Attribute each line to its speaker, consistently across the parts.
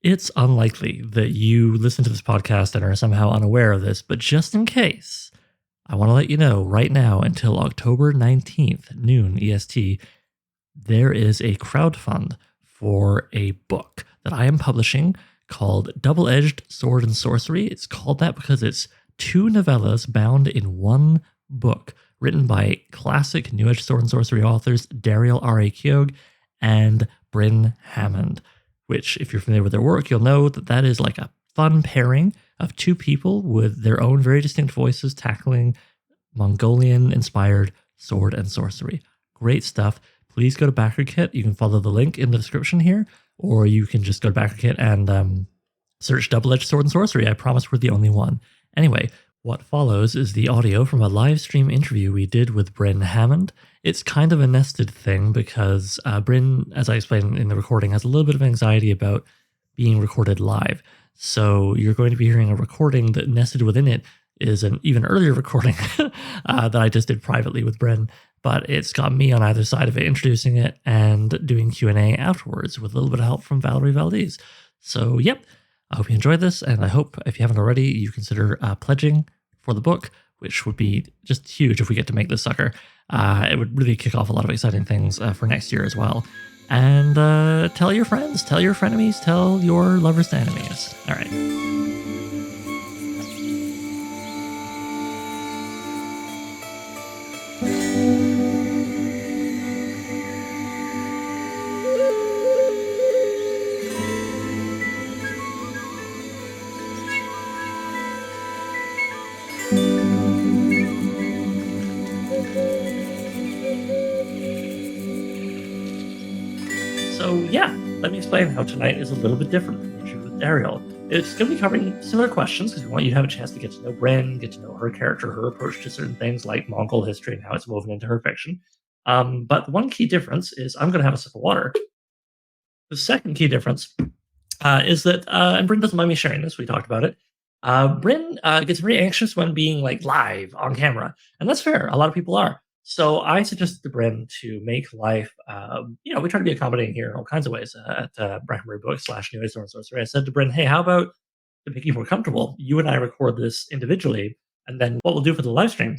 Speaker 1: It's unlikely that you listen to this podcast and are somehow unaware of this, but just in case, I want to let you know right now until October 19th, noon EST, there is a crowdfund for a book that I am publishing called Double-Edged Sword and Sorcery. It's called that because it's 2 novellas bound in one book, written by classic New Edge Sword and Sorcery authors Dariel Quiogue and Bryn Hammond, which, if you're familiar with their work, you'll know that that is like a fun pairing of 2 people with their own very distinct voices tackling Mongolian-inspired sword and sorcery. Great stuff. Please go to BackerKit. You can follow the link in the description here, or you can just go to BackerKit and search Double-Edged Sword and Sorcery. I promise we're the only one. Anyway, what follows is the audio from a live stream interview we did with Bryn Hammond. It's kind of a nested thing because Bryn, as I explained in the recording, has a little bit of anxiety about being recorded live. So you're going to be hearing a recording that nested within it is an even earlier recording that I just did privately with Bryn, but it's got me on either side of it introducing it and doing Q&A afterwards with a little bit of help from Valerie Valdez. So yep, I hope you enjoyed this, and I hope if you haven't already, you consider pledging for the book, which would be just huge if we get to make this sucker. It would really kick off a lot of exciting things for next year as well. And tell your friends, tell your frenemies, tell your lovers to enemies. All right. So yeah, let me explain how tonight is a little bit different from the interview with Dariel. It's going to be covering similar questions because we want you to have a chance to get to know Bryn, get to know her character, her approach to certain things like Mongol history and how it's woven into her fiction. But one key difference is I'm going to have a sip of water. The second key difference is that, and Bryn doesn't mind me sharing this, we talked about it, Bryn gets very anxious when being like live on camera, and that's fair. A lot of people are. So I suggested to Bryn to make life, we try to be accommodating here in all kinds of ways at Brackenbury Books / New Age Sword and Sorcery. I said to Bryn, hey, how about to make you more comfortable, you and I record this individually, and then what we'll do for the live stream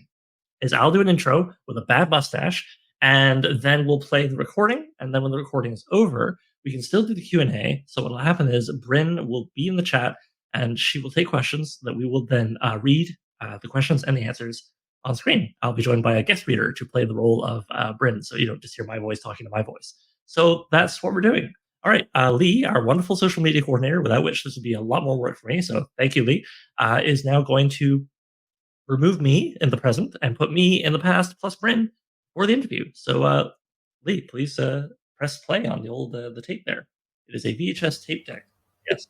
Speaker 1: is I'll do an intro with a bad mustache, and then we'll play the recording, and then when the recording is over, we can still do the Q&A. So what will happen is Bryn will be in the chat, and she will take questions that we will then read the questions and the answers on screen. I'll be joined by a guest reader to play the role of Bryn, so you don't just hear my voice talking to my voice. So that's what we're doing. All right, Lee, our wonderful social media coordinator, without which this would be a lot more work for me, so thank you, Lee, is now going to remove me in the present and put me in the past plus Bryn for the interview. So Lee, please press play on the old the tape there. It is a VHS tape deck. Yes.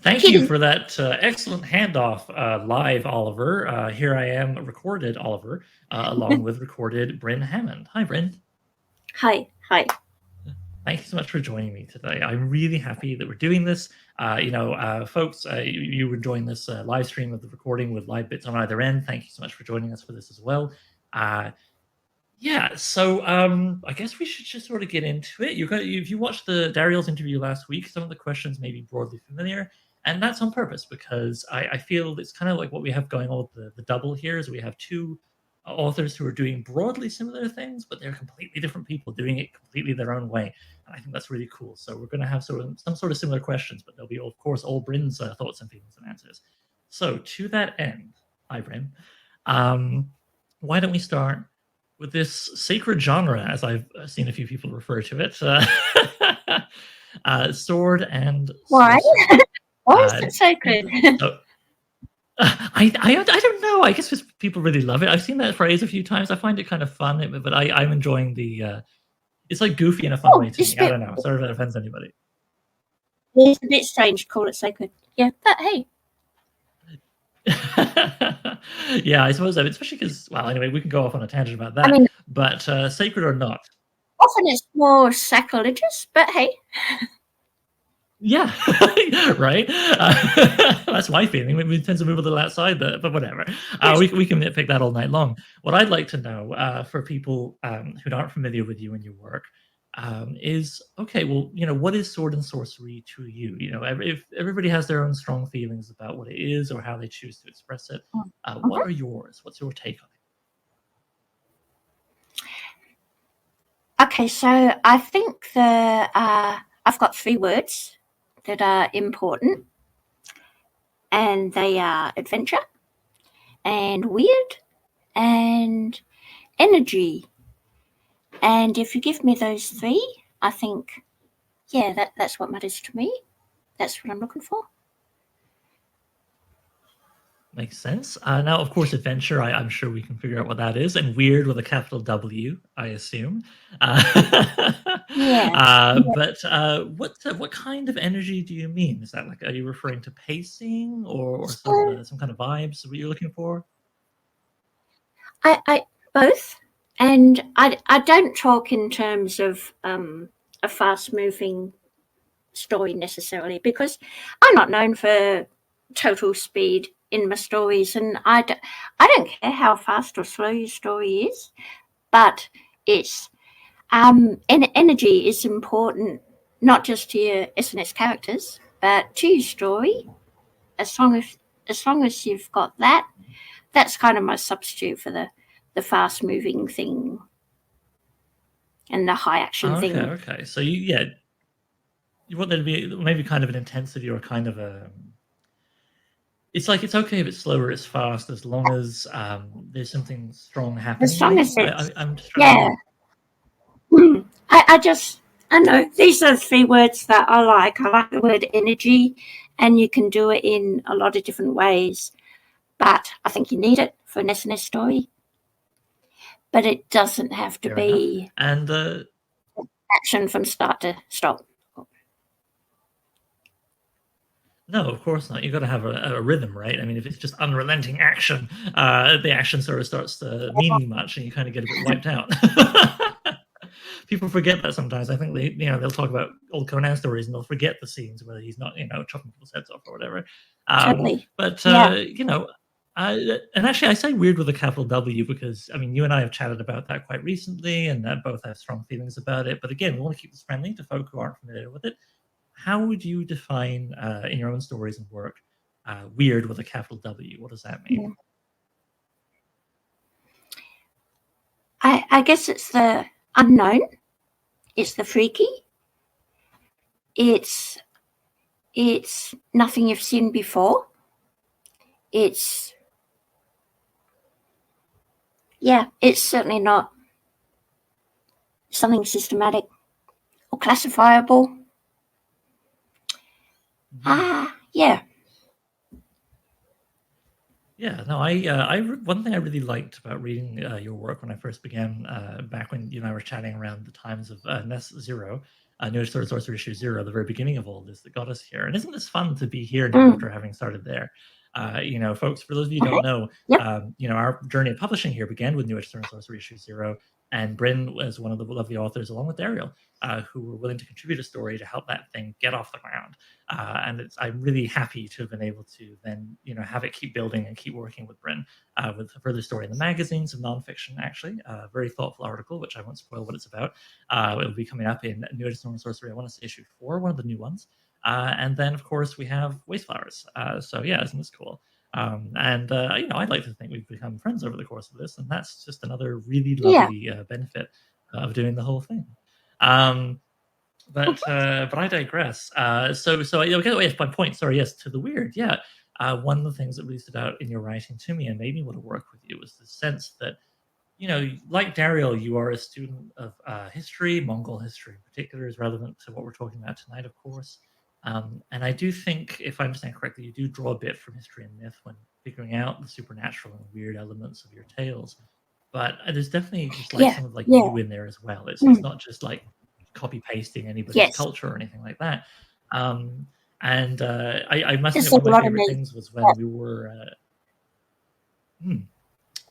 Speaker 1: Thank you for that excellent handoff, live, Oliver. Here I am, recorded Oliver, along with recorded Bryn Hammond. Hi, Bryn.
Speaker 2: Hi.
Speaker 1: Thank you so much for joining me today. I'm really happy that we're doing this. Folks, you were enjoying this live stream of the recording with live bits on either end. Thank you so much for joining us for this as well. So I guess we should just sort of get into it. If you watched the Dariel's interview last week, some of the questions may be broadly familiar, and that's on purpose because I feel it's kind of like what we have going on with the double here is we have 2 authors who are doing broadly similar things, but they're completely different people doing it completely their own way, and I think that's really cool. So we're going to have some sort of similar questions, but they'll be, of course, all Bryn's thoughts and feelings and answers. So to that end, hi, Bryn. Why don't we start with this sacred genre, as I've seen a few people refer to it, sword and
Speaker 2: Why?
Speaker 1: sorcery.
Speaker 2: Why is it sacred?
Speaker 1: I don't know. I guess people really love it. I've seen that phrase a few times. I find it kind of fun, but I'm enjoying the. It's like goofy in a fun way to me. I don't know. Sorry if that offends anybody.
Speaker 2: It's a bit strange to call it sacred. Yeah, but hey.
Speaker 1: Yeah, I suppose that, especially because, well, anyway, we can go off on a tangent about that. But sacred or not,
Speaker 2: often it's more sacrilegious. But hey.
Speaker 1: Yeah, right? That's my feeling. We tend to move a little outside, but whatever.
Speaker 2: Yes.
Speaker 1: We can nitpick that all night long. What I'd like to know, for people who aren't familiar with you and your work, is okay. Well, what is sword and sorcery to you? If everybody has their own strong feelings about what it is or how they choose to express it, what
Speaker 2: Mhm.
Speaker 1: are yours? What's your take on it?
Speaker 2: Okay, so I think I've got 3 words that are important, and they are adventure and weird and energy. And if you give me those 3, I think, yeah, that's what matters to me. That's what I'm looking for.
Speaker 1: Makes sense. Now, of course, adventure, I'm sure we can figure out what that is, and weird with a capital W, I assume. Uh,
Speaker 2: Yeah. Yeah.
Speaker 1: what kind of energy do you mean? Is that like, are you referring to pacing or sort of
Speaker 2: So
Speaker 1: some kind of vibes what you're looking for?
Speaker 2: I both, and I don't talk in terms of a fast moving story necessarily, because I'm not known for total speed in my stories, and I don't care how fast or slow your story is, but it's energy is important, not just to your SNS characters, but to your story. As long as you've got that, that's kind of my substitute for the fast moving thing and the high action
Speaker 1: Oh, okay,
Speaker 2: thing.
Speaker 1: okay. So you want there to be maybe kind of an intensity or kind of a. It's like it's okay if it's slow or it's fast as long as there's something strong
Speaker 2: As
Speaker 1: happening.
Speaker 2: long as
Speaker 1: Maybe
Speaker 2: it's,
Speaker 1: I'm just trying
Speaker 2: yeah.
Speaker 1: to.
Speaker 2: I know these are the 3 words that I like. I like the word energy, and you can do it in a lot of different ways. But I think you need it for an SNS story. But it doesn't have to
Speaker 1: Fair enough.
Speaker 2: be
Speaker 1: And
Speaker 2: action from start to stop.
Speaker 1: no, of course not. You've got to have a rhythm, right? I mean, if it's just unrelenting action, the action sort of starts to meaning much, and you kind of get a bit wiped out. People forget that sometimes. I think they'll talk about old Conan stories and they'll forget the scenes where he's not chopping people's heads off or whatever.
Speaker 2: Totally.
Speaker 1: But
Speaker 2: Yeah.
Speaker 1: and actually, I say weird with a capital W because I mean, you and I have chatted about that quite recently, and both have strong feelings about it. But again, we want to keep this friendly to folk who aren't familiar with it. How would you define in your own stories and work weird with a capital W? What does that mean?
Speaker 2: Yeah. I guess it's the unknown. It's the freaky. It's it's nothing you've seen before. It's it's certainly not something systematic or classifiable.
Speaker 1: Mhm.
Speaker 2: Yeah.
Speaker 1: Yeah, no, one thing I really liked about reading your work when I first began, back when you and I were chatting around the times of NES Zero, New Sword Sorcery Issue Zero, the very beginning of all this that got us here. And isn't this fun to be here now
Speaker 2: Mm.
Speaker 1: after having started there? Folks, for those of you who
Speaker 2: Okay.
Speaker 1: don't know,
Speaker 2: Yep.
Speaker 1: our journey of publishing here began with New Sword Sorcery Issue Zero, and Bryn was one of the lovely authors, along with Dariel, who were willing to contribute a story to help that thing get off the ground. I'm really happy to have been able to then have it keep building and keep working with Bryn with a further story in the magazine, some nonfiction actually, a very thoughtful article which I won't spoil what it's about. It will be coming up in New Edition and Sorcery. I want to say issue 4, one of the new ones, and then of course we have Waste Flowers. So yeah, isn't this cool? I'd like to think we've become friends over the course of this, and that's just another really
Speaker 2: Yeah.
Speaker 1: lovely benefit of doing the whole thing. But I digress. Yes, my point. Sorry, yes, to the weird. Yeah, one of the things that really stood out in your writing to me and made me want to work with you was the sense that like Dariel, you are a student of history. Mongol history, in particular, is relevant to what we're talking about tonight, of course. And I do think, if I understand correctly, you do draw a bit from history and myth when figuring out the supernatural and weird elements of your tales. But there's definitely just like
Speaker 2: Yeah.
Speaker 1: some of like
Speaker 2: Yeah.
Speaker 1: you in there as well. It's
Speaker 2: Mm.
Speaker 1: not just like copy pasting anybody's
Speaker 2: Yes.
Speaker 1: culture or anything like that. I must
Speaker 2: There's
Speaker 1: admit,
Speaker 2: a
Speaker 1: one of my
Speaker 2: lot of
Speaker 1: favorite
Speaker 2: me.
Speaker 1: things was
Speaker 2: Yeah.
Speaker 1: when we were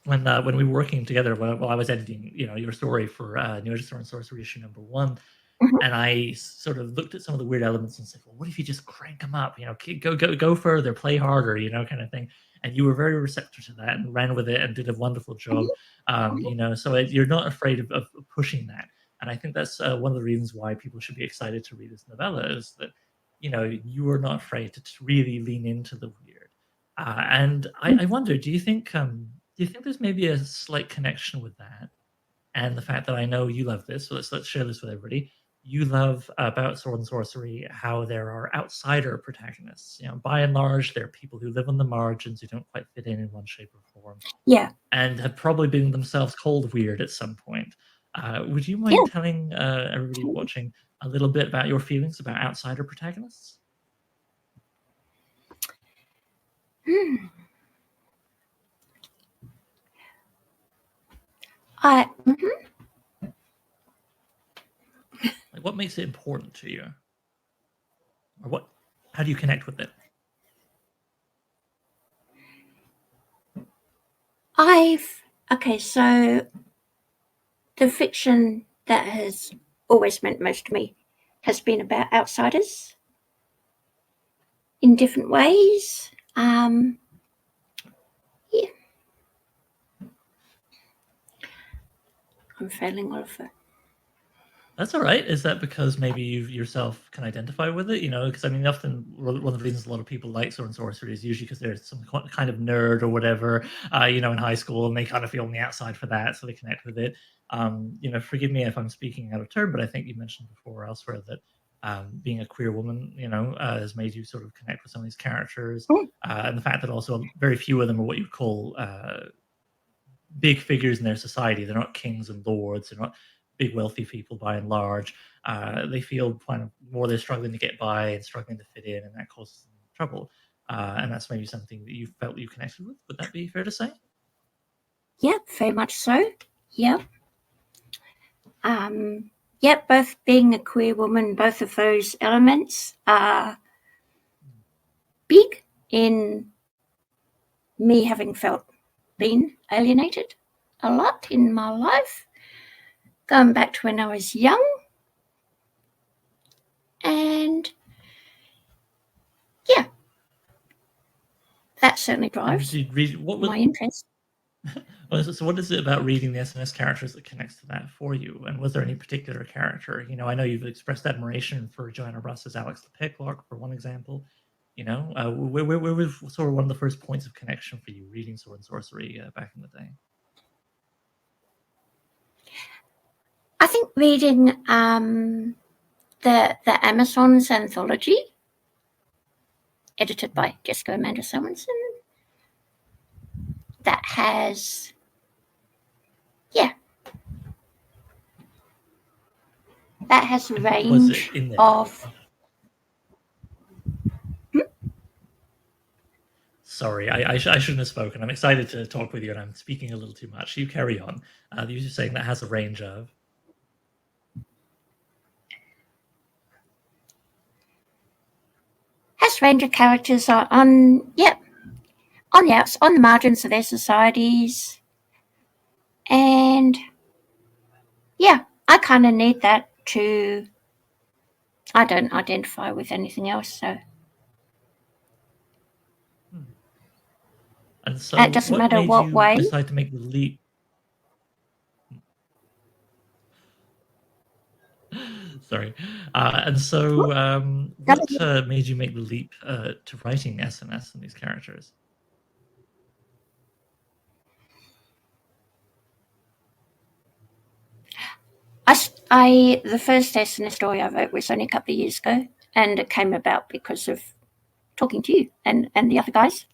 Speaker 1: when we were working together while I was editing your story for New Edition and Sorcery issue number 1. And I sort of looked at some of the weird elements and said, well, what if you just crank them up? Go further, play harder, kind of thing. And you were very receptive to that and ran with it and did a wonderful job. So you're not afraid of pushing that. And I think that's one of the reasons why people should be excited to read this novella, is that, you are not afraid to really lean into the weird. And I wonder, do you think there's maybe a slight connection with that? And the fact that I know you love this, so let's share this with everybody. You love about Sword and Sorcery how there are outsider protagonists. By and large, they're people who live on the margins, who don't quite fit in one shape or form.
Speaker 2: Yeah.
Speaker 1: And have probably been themselves called weird at some point. Would you mind telling everybody watching a little bit about your feelings about outsider protagonists? Like, what makes it important to you? Or how do you connect with it?
Speaker 2: So the fiction that has always meant most to me has been about outsiders in different ways. Yeah. I'm failing Oliver.
Speaker 1: That's all right. Is that because maybe you yourself can identify with it? Because I mean, often one of the reasons a lot of people like Sword and Sorcery is usually because they're some kind of nerd or whatever, in high school, and they kind of feel on the outside for that, so they connect with it. Forgive me if I'm speaking out of turn, but I think you mentioned before elsewhere that being a queer woman, has made you sort of connect with some of these characters, and the fact that also very few of them are what you call big figures in their society. They're not kings and lords. They're not big wealthy people by and large. They feel kind of more they're struggling to get by and struggling to fit in, and that causes them trouble. And that's maybe something that you felt you connected with. Would that be fair to say?
Speaker 2: Yeah, very much so. Yeah. Both being a queer woman, both of those elements are big in me having been alienated a lot in my life, going back to when I was young. And yeah, that certainly drives my interest.
Speaker 1: So what is it about reading the SNS characters that connects to that for you? And was there any particular character? I know you've expressed admiration for Joanna Russ's Alex the Picklock, for one example. Where was sort of one of the first points of connection for you reading Sword and Sorcery back in the day?
Speaker 2: I think reading the Amazons anthology, edited by Jessica Amanda Simonson, that has, a range of.
Speaker 1: Sorry, I shouldn't have spoken. I'm excited to talk with you, and I'm speaking a little too much. You carry on. You're just saying that has a range of.
Speaker 2: Has range of characters on the margins of their societies, and I kind of need that to. I don't identify with anything else, so.
Speaker 1: And so,
Speaker 2: it doesn't matter what way.
Speaker 1: Decide to make the leap. Sorry. And so, what made you make the leap to writing SNS and these characters?
Speaker 2: The first SNS story I wrote was only a couple of years ago, and it came about because of talking to you and the other guys.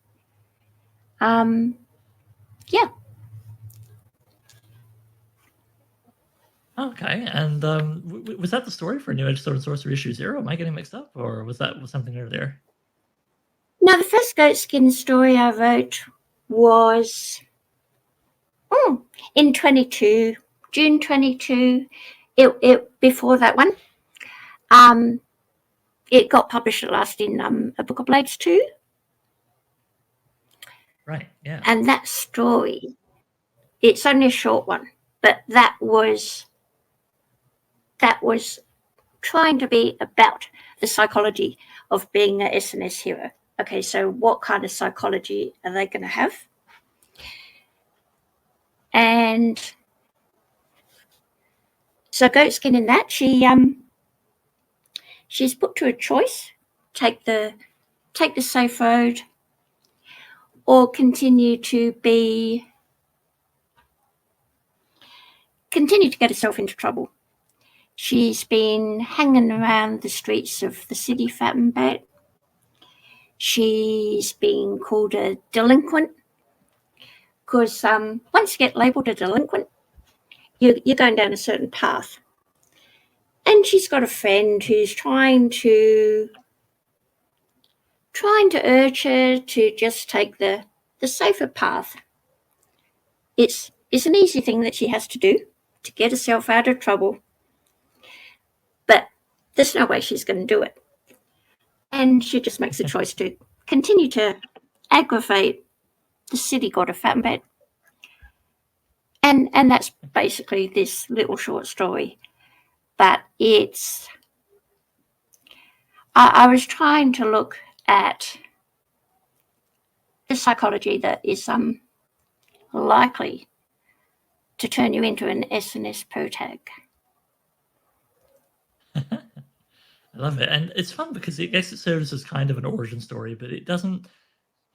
Speaker 1: Okay, and was that the story for New Edge Sword and Sorcery issue 0? Am I getting mixed up, or was something earlier?
Speaker 2: No, the first Goatskin story I wrote was in June 22. It before that one. It got published at last in A Book of Blades 2.
Speaker 1: Right, yeah.
Speaker 2: And that story, it's only a short one, but that was trying to be about the psychology of being an SNS hero. Okay, so what kind of psychology are they going to have? And so Goatskin in that, she's put to a choice: take the safe road, or continue to get herself into trouble. She's been hanging around the streets of the city fat and bad. She's been called a delinquent because once you get labelled a delinquent, you're going down a certain path. And she's got a friend who's trying to urge her to just take the safer path. It's an easy thing that she has to do to get herself out of trouble, but there's no way she's going to do it. And she just makes a choice to continue to aggravate the city god of fat and bad. And that's basically this little short story. But it's... I was trying to look at the psychology that is likely to turn you into an SNS protag.
Speaker 1: I love it, and it's fun because I guess it serves as kind of an origin story, but it doesn't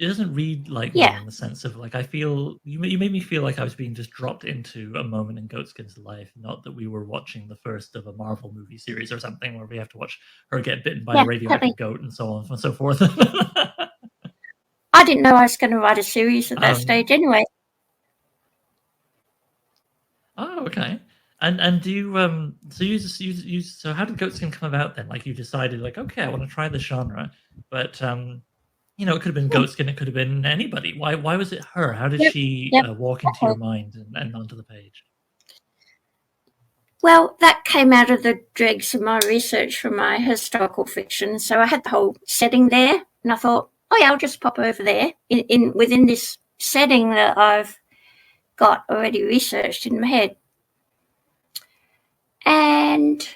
Speaker 1: read like one in the sense of like I feel you made me feel like I was being just dropped into a moment in Goatskin's life, not that we were watching the first of a Marvel movie series or something where we have to watch her get bitten by a radioactive goat and so on and so forth.
Speaker 2: I didn't know I was going to write a series at that stage anyway.
Speaker 1: Oh, okay. And do you so how did Goatskin come about then? Like you decided like, okay, I want to try this genre, but you know, it could have been Goatskin, it could have been anybody. Why was it her? How did she walk into your mind and onto the page?
Speaker 2: Well, that came out of the dregs of my research for my historical fiction. So I had the whole setting there, and I thought, oh yeah, I'll just pop over there within this setting that I've got already researched in my head. And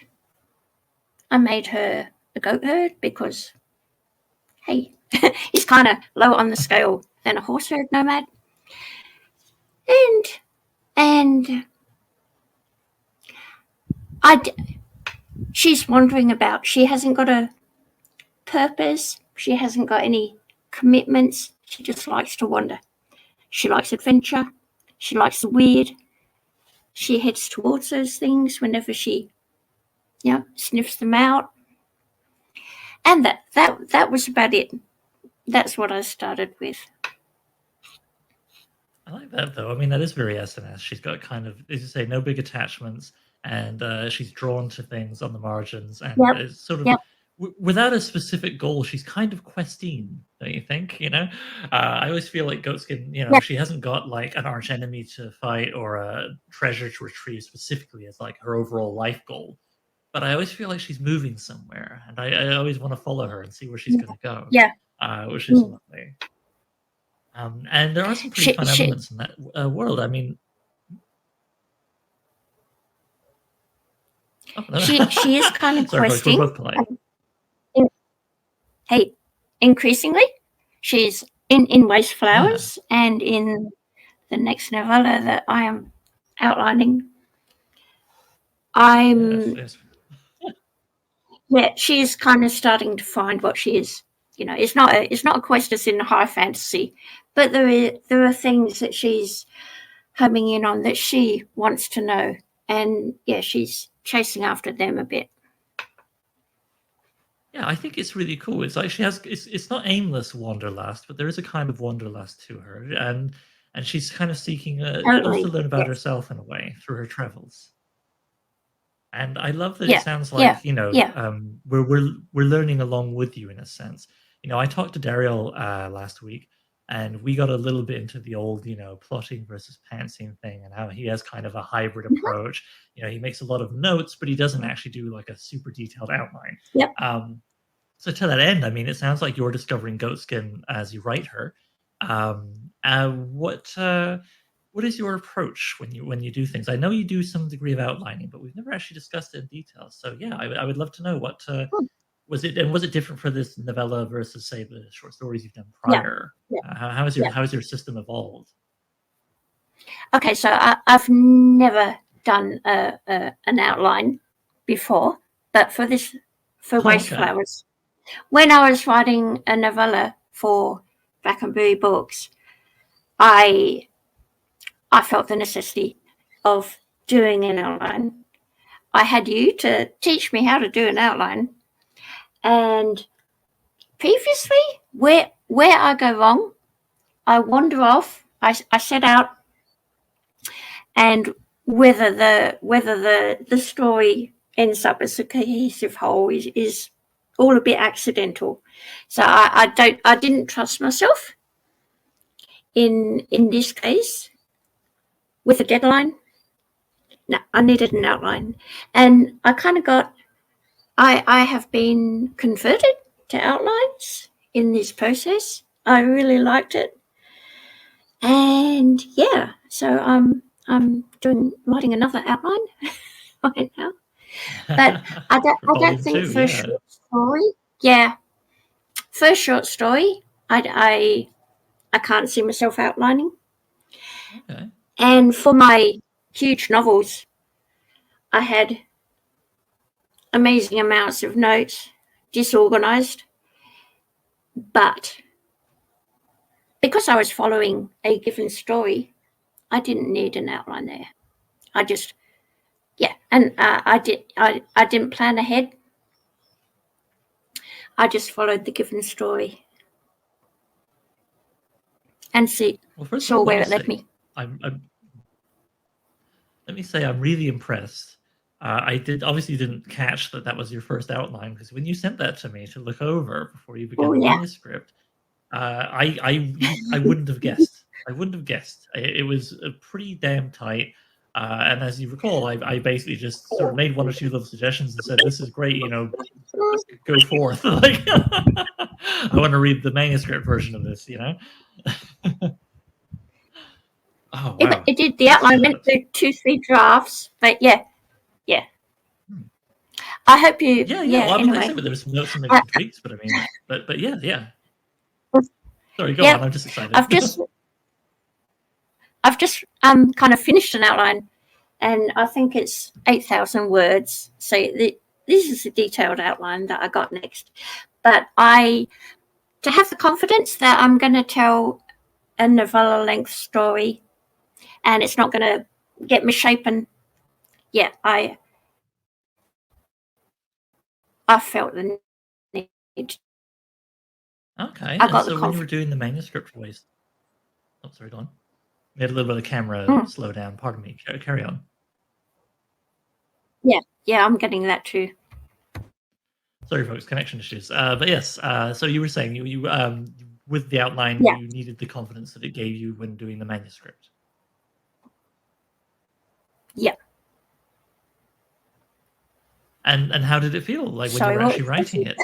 Speaker 2: I made her a goat herd because, hey, he's kind of lower on the scale than a horse herd nomad. And she's wandering about. She hasn't got a purpose. She hasn't got any commitments. She just likes to wander. She likes adventure. She likes the weird. She heads towards those things whenever she, sniffs them out. And that was about it. That's what I started with.
Speaker 1: I like that though. I mean, that is very SNS. She's got kind of, as you say, no big attachments, and she's drawn to things on the margins, and it's sort of without a specific goal. She's kind of questing, don't you think? I always feel like Goatskin. She hasn't got like an arch enemy to fight or a treasure to retrieve specifically as like her overall life goal. But I always feel like she's moving somewhere, and I always want to follow her and see where she's going to go.
Speaker 2: Yeah,
Speaker 1: which is lovely. And there are some pretty fun elements in that world. I mean,
Speaker 2: she is kind of
Speaker 1: sorry,
Speaker 2: questing.
Speaker 1: we're both polite.
Speaker 2: Hey, increasingly, she's in Waste Flowers and in the next novella that I am outlining. She's kind of starting to find what she is. It's not a quest that's in high fantasy, but there are things that she's homing in on that she wants to know, and she's chasing after them a bit.
Speaker 1: Yeah, I think it's really cool. It's like she has it's not aimless wanderlust, but there is a kind of wanderlust to her, and she's kind of seeking also learn about herself in a way through her travels. And I love that it sounds like we're learning along with you in a sense. I talked to Dariel last week, and we got a little bit into the old plotting versus pantsing thing, and how he has kind of a hybrid approach. He makes a lot of notes, but he doesn't actually do like a super detailed outline. So to that end, I mean, it sounds like you're discovering Goatskin as you write her. what is your approach when you do things? I know you do some degree of outlining, but we've never actually discussed it in detail. So yeah, I would love to know what was it different for this novella versus say the short stories you've done
Speaker 2: Yeah.
Speaker 1: prior?
Speaker 2: Yeah.
Speaker 1: How has your system evolved?
Speaker 2: Okay, so I've never done an outline before, but for Waste
Speaker 1: Okay.
Speaker 2: Flowers, when I was writing a novella for Brackenbury Books, I felt the necessity of doing an outline. I had you to teach me how to do an outline, and previously, where I go wrong, I wander off. I set out, and whether the story ends up as a cohesive whole is all a bit accidental. So I didn't trust myself in this case with a deadline. No, I needed an outline, and I kind of got. I have been converted to outlines in this process. I really liked it, and yeah, so I'm writing another outline right now. But I don't think for a short story. Yeah, for a short story, I can't see myself outlining.
Speaker 1: Okay.
Speaker 2: And for my huge novels, I had amazing amounts of notes, disorganized, but because I was following a given story, I didn't need an outline there. I just, yeah, and I didn't plan ahead. I just followed the given story and saw where it led me.
Speaker 1: Let me say I'm really impressed. I obviously didn't catch that was your first outline, because when you sent that to me to look over before you began the manuscript, I wouldn't have guessed. I wouldn't have guessed. It was pretty damn tight. And as you recall, I basically just sort of made one or two little suggestions and said, "This is great, go forth." Like, I want to read the manuscript version of this, Oh wow!
Speaker 2: It did. The outline went through 2-3 drafts, but yeah. I hope you.
Speaker 1: Yeah.
Speaker 2: Well,
Speaker 1: I mean,
Speaker 2: anyway,
Speaker 1: like I said, there was some notes and maybe some tweaks, but I mean, but yeah. Sorry, go on. I'm just excited.
Speaker 2: I've just kind of finished an outline, and I think it's 8,000 words. So this is a detailed outline that I got next. But to have the confidence that I'm going to tell a novella length story, and it's not going to get misshapen. Yeah, I felt the need.
Speaker 1: Okay.
Speaker 2: I got
Speaker 1: so when you were doing the manuscript voice, oh, sorry, go on. We had a little bit of camera slow down. Pardon me. Carry on.
Speaker 2: Yeah, I'm getting that too.
Speaker 1: Sorry, folks, connection issues. But yes, so you were saying you with the outline, you needed the confidence that it gave you when doing the manuscript.
Speaker 2: Yeah.
Speaker 1: And how did it feel like when you were actually writing it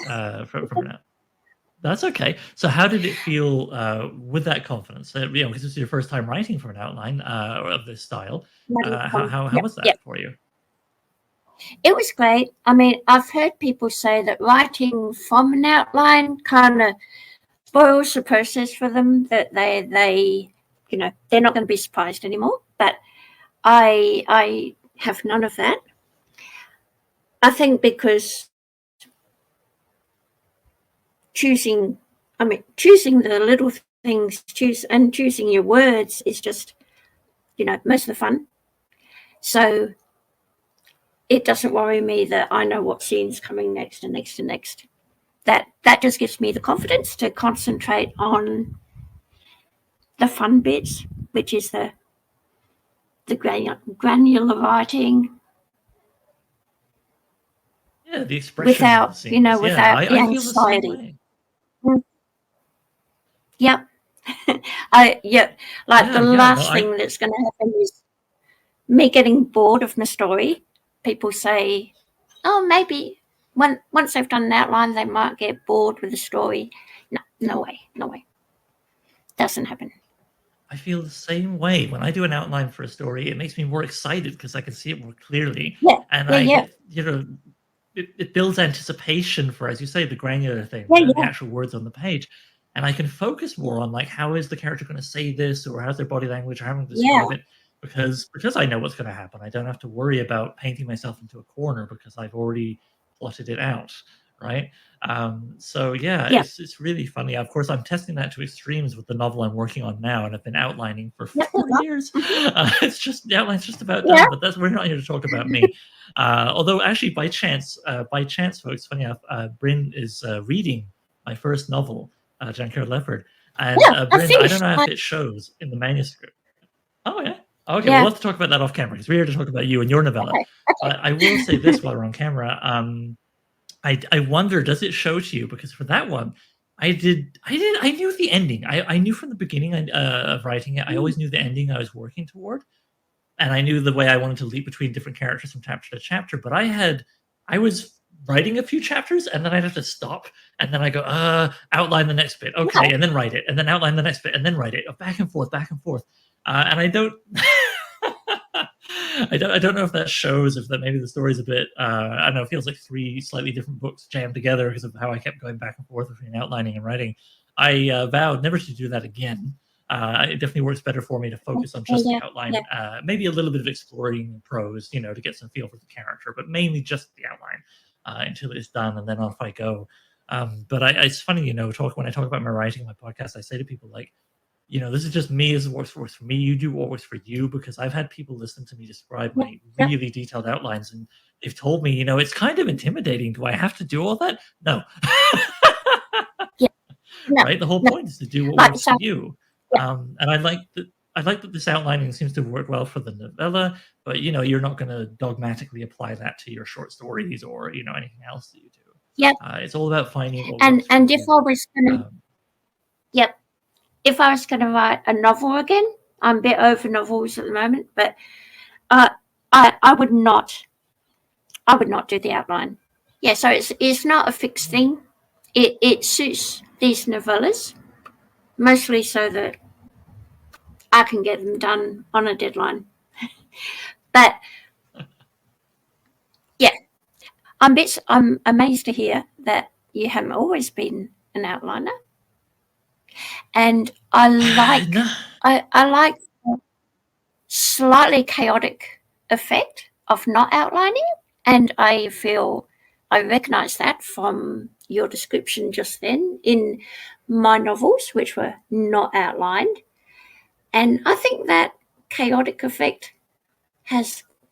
Speaker 1: from now? That's okay. So how did it feel with that confidence? Because this is your first time writing from an outline of this style. How was that for you?
Speaker 2: It was great. I mean, I've heard people say that writing from an outline kind of spoils the process for them, that they they're not going to be surprised anymore. But I have none of that. I think because choosing the little things, choosing your words is just, most of the fun. So it doesn't worry me that I know what scene's coming next and next and next. That just gives me the confidence to concentrate on the fun bits, which is the granular writing.
Speaker 1: Yeah, the expression of the scenes.
Speaker 2: Without the anxiety.
Speaker 1: I feel the same way.
Speaker 2: Yep. The last thing that's going to happen is me getting bored of my story. People say, oh, maybe once they've done an outline, they might get bored with the story. No way. Doesn't happen.
Speaker 1: I feel the same way. When I do an outline for a story, it makes me more excited because I can see it more clearly,
Speaker 2: Yeah,
Speaker 1: and
Speaker 2: yeah,
Speaker 1: I
Speaker 2: yeah,
Speaker 1: get, it builds anticipation for, as you say, the granular thing,
Speaker 2: yeah,
Speaker 1: the
Speaker 2: yeah,
Speaker 1: actual words on the page, and I can focus more on like how is the character going to say this, or how's their body language, or how I'm going to
Speaker 2: yeah,
Speaker 1: describe it, because I know what's going to happen. I don't have to worry about painting myself into a corner because I've already plotted it out, right? So yeah,
Speaker 2: yeah,
Speaker 1: it's really funny. Of course, I'm testing that to extremes with the novel I'm working on now, and I've been outlining for
Speaker 2: yeah,
Speaker 1: 4 years. It's just the outline's just about
Speaker 2: yeah,
Speaker 1: done, but we're not here to talk about me. Although actually, by chance, folks, funny enough, Bryn is reading my first novel, Jankar Leopard, and
Speaker 2: yeah. I
Speaker 1: Bryn, I don't
Speaker 2: finished
Speaker 1: know if
Speaker 2: my
Speaker 1: it shows in the manuscript. Oh yeah. Okay, well,
Speaker 2: yeah.
Speaker 1: we'll have to talk about that off camera because we're here to talk about you and your novella.
Speaker 2: Okay,
Speaker 1: But I will say this while we're on camera. I wonder, does it show to you? Because for that one, I knew the ending. I knew from the beginning of writing it. I
Speaker 2: okay.
Speaker 1: always knew the ending I was working toward, and I knew the way I wanted to leap between different characters from chapter to chapter. But I was writing a few chapters, and then I'd have to stop, and then I go, outline the next bit,
Speaker 2: Yeah,
Speaker 1: okay, and then write it, and then outline the next bit, and then write it, back and forth, back and forth, and I don't. I don't know if that shows, if that maybe the story's a bit, I don't know, it feels like three slightly different books jammed together because of how I kept going back and forth between outlining and writing. I vowed never to do that again. It definitely works better for me to focus on
Speaker 2: yeah,
Speaker 1: just the
Speaker 2: yeah,
Speaker 1: outline,
Speaker 2: yeah.
Speaker 1: maybe a little bit of exploring prose, to get some feel for the character, but mainly just the outline until it's done, and then off I go. But it's funny, when I talk about my writing, my podcast, I say to people like, this is just me. This is what works for me. You do what works for you, because I've had people listen to me describe
Speaker 2: Yeah,
Speaker 1: my
Speaker 2: yeah,
Speaker 1: really detailed outlines, and they've told me, it's kind of intimidating. Do I have to do all that? No.
Speaker 2: yeah. No,
Speaker 1: Right? The whole
Speaker 2: no.
Speaker 1: point is to do what
Speaker 2: Like
Speaker 1: works
Speaker 2: so,
Speaker 1: for you.
Speaker 2: yeah,
Speaker 1: And I like that this outlining seems to work well for the novella, but you're not going to dogmatically apply that to your short stories or anything else that you do.
Speaker 2: yeah.
Speaker 1: It's all about finding what
Speaker 2: And
Speaker 1: works for
Speaker 2: if
Speaker 1: you.
Speaker 2: I was gonna,
Speaker 1: Um,
Speaker 2: yep, if I was gonna write a novel again, I'm a bit over novels at the moment, but uh, I would not. I would not do the outline. Yeah, so it's not a fixed thing. It suits these novellas mostly so that I can get them done on a deadline. But yeah, I'm amazed to hear that you haven't always been an outliner, and
Speaker 1: no.
Speaker 2: I like the slightly chaotic effect of not outlining, and I recognise that from your description just then in my novels, which were not outlined, and I think that chaotic effect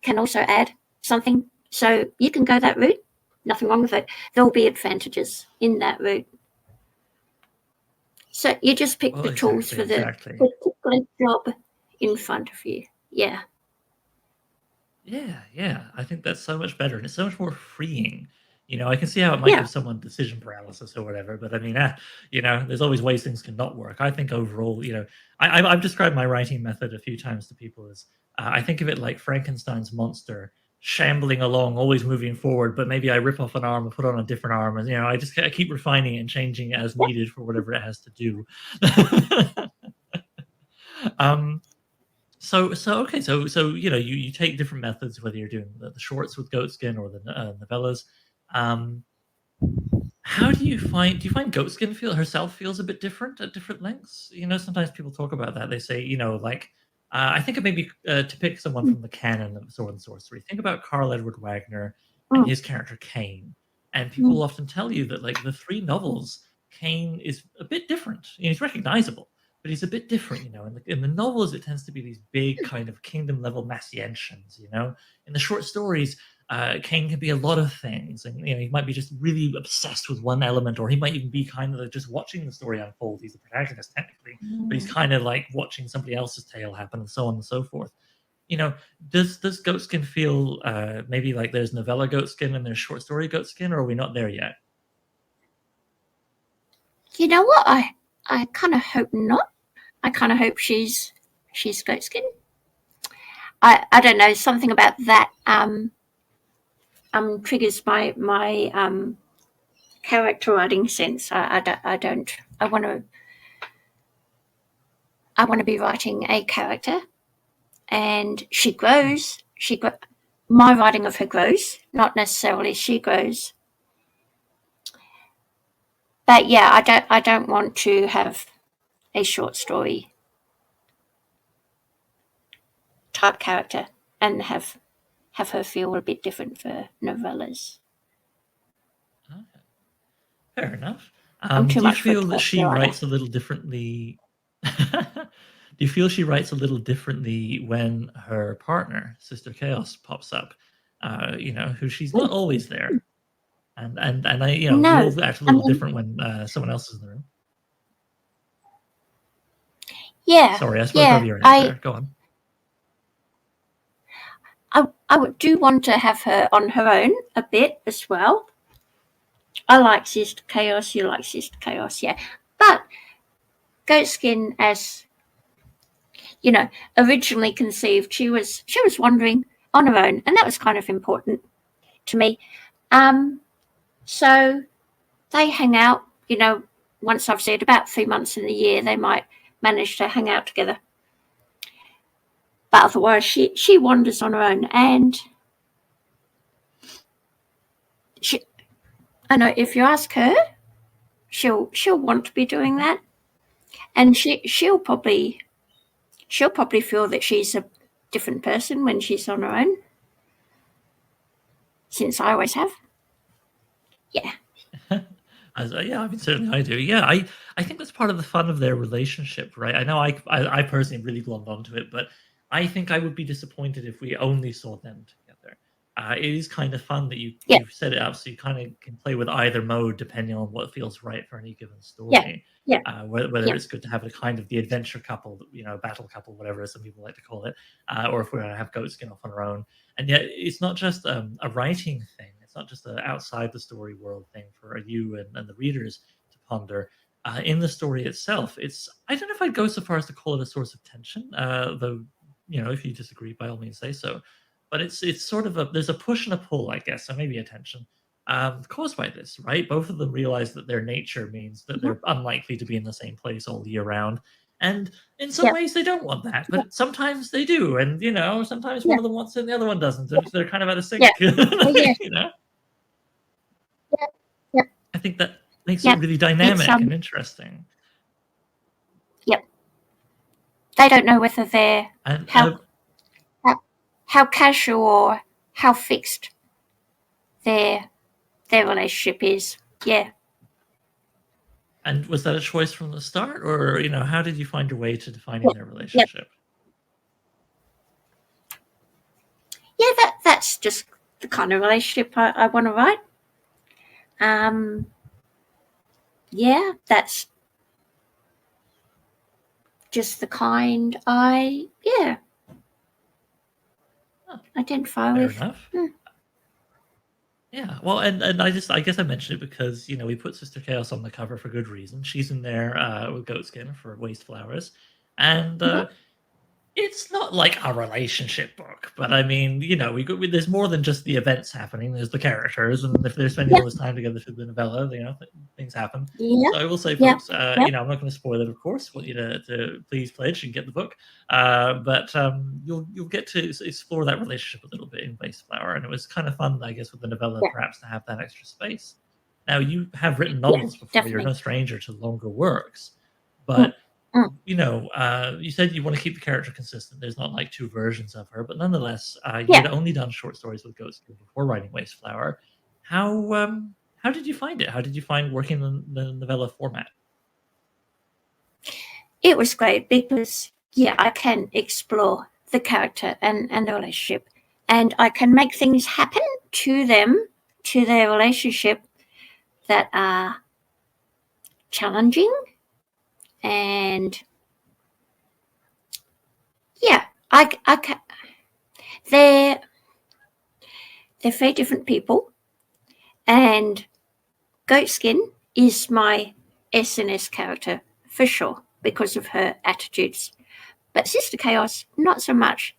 Speaker 2: can also add something. So you can go that route. Nothing wrong with it. There will be advantages in that route. So you just pick
Speaker 1: Well,
Speaker 2: the tools
Speaker 1: exactly,
Speaker 2: for the
Speaker 1: exactly.
Speaker 2: particular job in front of you. Yeah.
Speaker 1: Yeah, yeah. I think that's so much better, and it's so much more freeing. I can see how it might
Speaker 2: Yeah.
Speaker 1: give someone decision paralysis or whatever, but I mean, there's always ways things can not work. I think overall, I've described my writing method a few times to people as I think of it like Frankenstein's monster shambling along, always moving forward, but maybe I rip off an arm and put on a different arm, and I keep refining it and changing it as needed for whatever it has to do. um, so okay, so you take different methods, whether you're doing the shorts with goatskin or the novellas. Um, how do you find goatskin herself feels a bit different at different lengths? Sometimes people talk about that. They say, like I think it maybe to pick someone
Speaker 2: Mm,
Speaker 1: from the canon of Sword and Sorcery. Think about Karl Edward Wagner and
Speaker 2: mm,
Speaker 1: his character Cain, and people
Speaker 2: mm.
Speaker 1: will often tell you that like the three novels, Cain is a bit different. He's recognizable, but he's a bit different. In the novels, it tends to be these big kind of kingdom level messianians. In the short stories, Cain can be a lot of things, and he might be just really obsessed with one element, or he might even be kind of like just watching the story unfold. He's the protagonist technically, but he's kind of like watching somebody else's tale happen, and so on and so forth. You know, does Goatskin feel maybe like there's novella Goatskin and there's short story Goatskin, or are we not there yet?
Speaker 2: You know what? I kind of hope not. I kind of hope she's goatskin. I don't know, something about that triggers my character writing sense. I don't I want to I want to be writing a character, and she grows. My writing of her grows, not necessarily she grows. But yeah, I don't want to have a short story type character and have her feel a bit different for novellas.
Speaker 1: Okay. Fair enough.
Speaker 2: I'm too
Speaker 1: Do you
Speaker 2: much for a
Speaker 1: feel that she
Speaker 2: writer.
Speaker 1: writes a little differently? Do you feel she writes a little differently when her partner, Sister Chaos, pops up? Who she's not always there, and I,
Speaker 2: No,
Speaker 1: you'll act a
Speaker 2: I
Speaker 1: little
Speaker 2: mean,
Speaker 1: different when someone else is in the room.
Speaker 2: yeah,
Speaker 1: Sorry, I spoke over
Speaker 2: yeah.
Speaker 1: your head there. Go on.
Speaker 2: I do want to have her on her own a bit as well. I like Sister Chaos, you like Sister Chaos, yeah. But Goatskin, as originally conceived, she was wandering on her own, and that was kind of important to me. So they hang out, once I've said about 3 months in the year, they might manage to hang out together. But otherwise, she wanders on her own, and I know if you ask her, she'll want to be doing that, and she'll probably feel that she's a different person when she's on her own, since I always have. Yeah.
Speaker 1: Yeah, I mean, certainly I do. Yeah, I think that's part of the fun of their relationship, right? I know I personally really glommed onto it, but I think I would be disappointed if we only saw them together. It is kind of fun that
Speaker 2: Yeah.
Speaker 1: you've set it up so you kind of can play with either mode depending on what feels right for any given
Speaker 2: Yeah.
Speaker 1: story.
Speaker 2: Yeah.
Speaker 1: Whether
Speaker 2: Yeah.
Speaker 1: it's good to have a kind of the adventure couple, battle couple, whatever some people like to call it, or if we're going to have Goatskin off on our own. And yet, it's not just a writing thing. It's not just an outside the story world thing for you and the readers to ponder. In the story itself, I don't know if I'd go so far as to call it a source of tension, though, if you disagree, by all means say so. But it's sort of there's a push and a pull, I guess, so maybe a tension caused by this, right? Both of them realize that their nature means that they're unlikely to be in the same place all year round. And in some ways, they don't want that, but sometimes they do. And, sometimes one of them wants it and the other one doesn't. And they're kind of out of sync.
Speaker 2: Yeah.
Speaker 1: I think that makes it really dynamic and interesting.
Speaker 2: Yep. They don't know whether they're
Speaker 1: And
Speaker 2: how casual or how fixed their relationship is. Yeah.
Speaker 1: And was that a choice from the start, or how did you find your way to defining their relationship?
Speaker 2: Yeah, that's just the kind of relationship I want to write. Yeah, that's just the kind I identify
Speaker 1: Fair
Speaker 2: with.
Speaker 1: enough. Yeah, well, and I guess I mentioned it because we put Sister Chaos on the cover for good reason. She's in there with Goatskin for Waste Flowers, and it's not like a relationship book, but I mean, there's more than just the events happening. There's the characters, and if they're spending all this time together through the novella, things happen.
Speaker 2: Yeah.
Speaker 1: So I will say, folks, I'm not going to spoil it, of course. I want you to please pledge and get the book, but you'll get to explore that relationship a little bit in Waste Flower, and it was kind of fun, I guess, with the novella, perhaps to have that extra space. Now, you have written novels before;
Speaker 2: definitely.
Speaker 1: you're no stranger to longer works, but. You said you want to keep the character consistent. There's not like two versions of her, but nonetheless, you had only done short stories with Goatskin before writing Waste Flower. How did you find it? How did you find working in the novella format?
Speaker 2: It was great because I can explore the character and the relationship, and I can make things happen to them, to their relationship, that are challenging. And I can. They're very different people, and Goatskin is my SNS character for sure because of her attitudes. But Sister Chaos, not so much.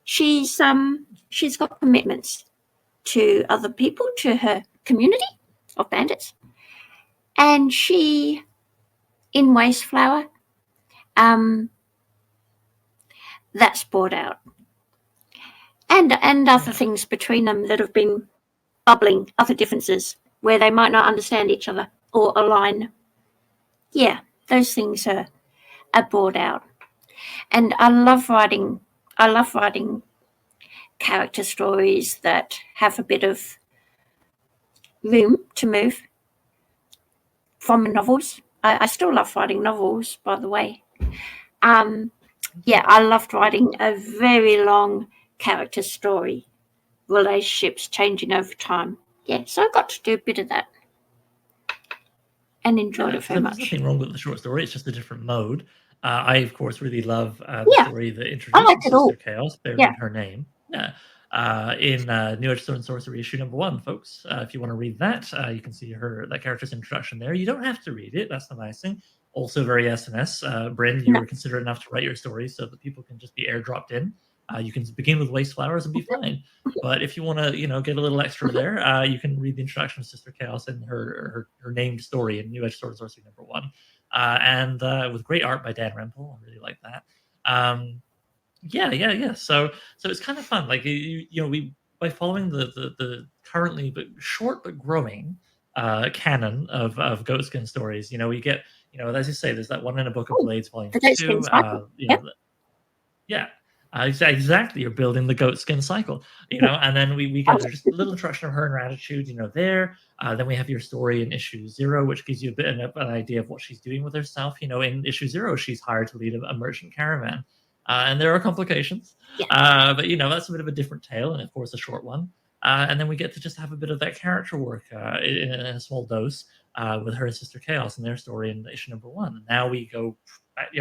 Speaker 2: She's got commitments to other people, to her community of bandits, and she, in Waste Flower, that's brought out. And other things between them that have been bubbling, other differences where they might not understand each other or align. Yeah, those things are brought out. And I love writing character stories that have a bit of room to move from novels. I still love writing novels, by the way. Yeah, I loved writing a very long character story, relationships changing over time. Yeah, so I got to do a bit of that and enjoyed it very much.
Speaker 1: There's nothing wrong with the short story. It's just a different mode. I, of course, really love the story that introduces Sister Chaos, bearing her name. Yeah. In Double-Edged Sword Sorcery issue #1, folks. If you want to read that, you can see that character's introduction there. You don't have to read it. That's the nice thing. Also very SNS. Bryn, you were considerate enough to write your story so that people can just be airdropped in. You can begin with Waste Flowers and be fine. But if you want to, get a little extra there, you can read the introduction of Sister Chaos and her named story in Double-Edged Sword Sorcery #1. And with great art by Dan Rempel. I really like that. Yeah. So it's kind of fun. Like we by following the currently but short but growing canon of Goatskin stories. We get as you say, there's that one in a Book of Blades Volume 2. Exactly. You're building the Goatskin cycle. And then we get just a little introduction of her and her attitude. There. Then we have your story in issue 0, which gives you a bit of an idea of what she's doing with herself. In issue 0, she's hired to lead a merchant caravan. And there are complications, but that's a bit of a different tale, and of course a short one. And then we get to just have a bit of that character work in a small dose with her and Sister Chaos and their story in issue #1. And now we go,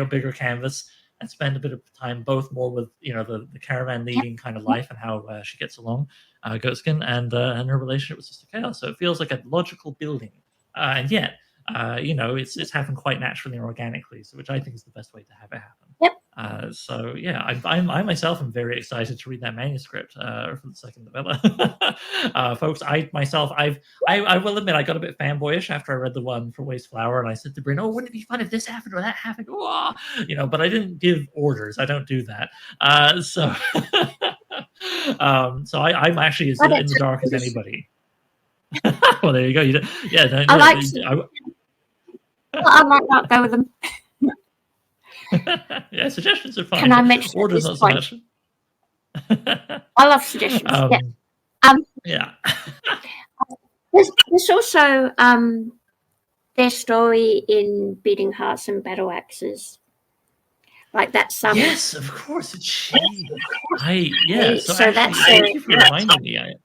Speaker 1: bigger canvas and spend a bit of time both more with the caravan leading kind of life and how she gets along, Goatskin, and her relationship with Sister Chaos. So it feels like a logical building, and yet it's happened quite naturally and organically, so which I think is the best way to have it happen.
Speaker 2: Yep.
Speaker 1: So yeah, I myself am very excited to read that manuscript for the second novella. Folks, I will admit I got a bit fanboyish after I read the one for Waste Flower, and I said to Bryn, "Oh, wouldn't it be fun if this happened or that happened?" Oh, but I didn't give orders. I don't do that. So I'm actually as in the dark as anybody. Well, there you go.
Speaker 2: I might not go with them.
Speaker 1: Yeah, suggestions are fine.
Speaker 2: Can I mention
Speaker 1: orders not so much?
Speaker 2: I love suggestions.
Speaker 1: Yeah.
Speaker 2: There's also their story in Beating Hearts and Battle Axes. Like that's
Speaker 1: yes, of course, it's she. So that's thank you for reminding me.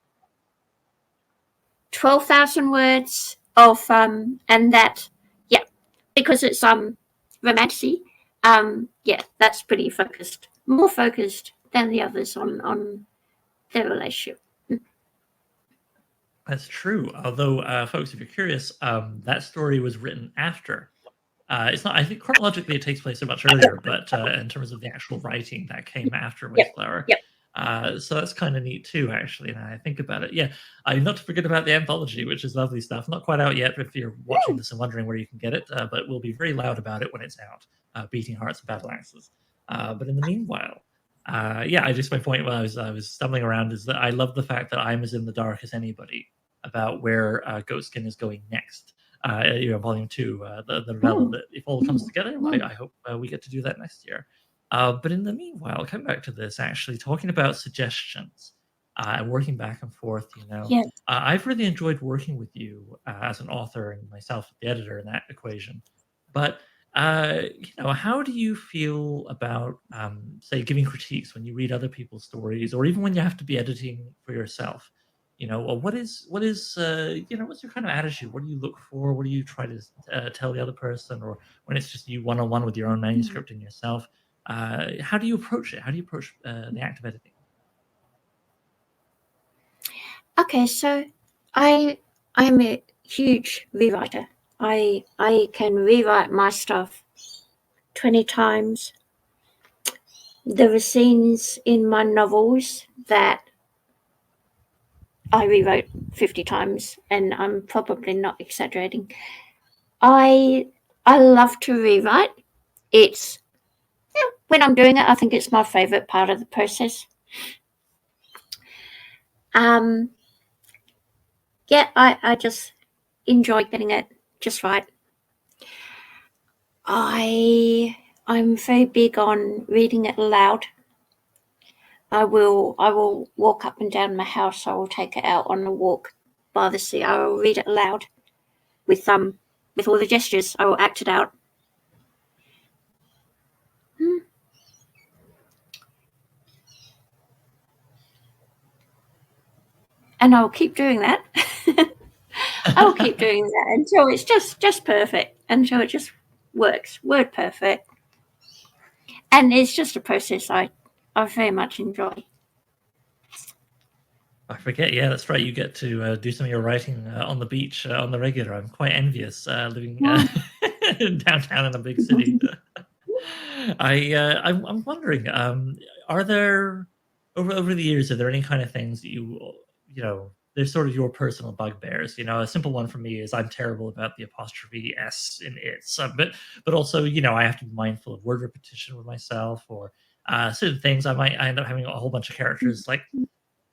Speaker 2: 12,000 words of and that because it's romancy. That's pretty focused, more focused than the others on their relationship.
Speaker 1: That's true. Although, folks, if you're curious, that story was written after. It's not. I think chronologically it takes place so much earlier, but in terms of the actual writing, that came after Waste Flower. So that's kind of neat too, actually. Now I think about it. Not to forget about the anthology, which is lovely stuff. Not quite out yet if you're watching this and wondering where you can get it, but we'll be very loud about it when it's out. Beating Hearts and Battle Axes. But in the meanwhile, my point when I was stumbling around is that I love the fact that I'm as in the dark as anybody about where Goatskin is going next. Volume 2, the novella that if all comes together, I hope we get to do that next year. But in the meanwhile, coming back to this, actually talking about suggestions and working back and forth, I've really enjoyed working with you as an author and myself, the editor, in that equation. But how do you feel about, say, giving critiques when you read other people's stories, or even when you have to be editing for yourself? What is what's your kind of attitude? What do you look for? What do you try to tell the other person? Or when it's just you one-on-one with your own manuscript and yourself, how do you approach it? How do you approach the act of editing?
Speaker 2: Okay, so I am a huge rewriter. I can rewrite my stuff 20 times. There are scenes in my novels that I rewrote 50 times, and I'm probably not exaggerating. I love to rewrite. It's when I'm doing it, I think it's my favourite part of the process. Yeah, I just enjoy getting it just right. I'm very big on reading it aloud. I will walk up and down my house. I will take it out on a walk by the sea. I will read it aloud with all the gestures. I will act it out. And I'll keep doing that. I'll keep doing that until it's just perfect, until it just works, word perfect. And it's just a process I very much enjoy.
Speaker 1: I forget. Yeah, that's right. You get to do some of your writing on the beach on the regular. I'm quite envious living downtown in a big city. I'm wondering, are there over the years, are there any kind of things that you know, there's sort of your personal bugbears? You know, a simple one for me is I'm terrible about the apostrophe s in its, but also, you know, I have to be mindful of word repetition with myself, or certain things. I end up having a whole bunch of characters. Like,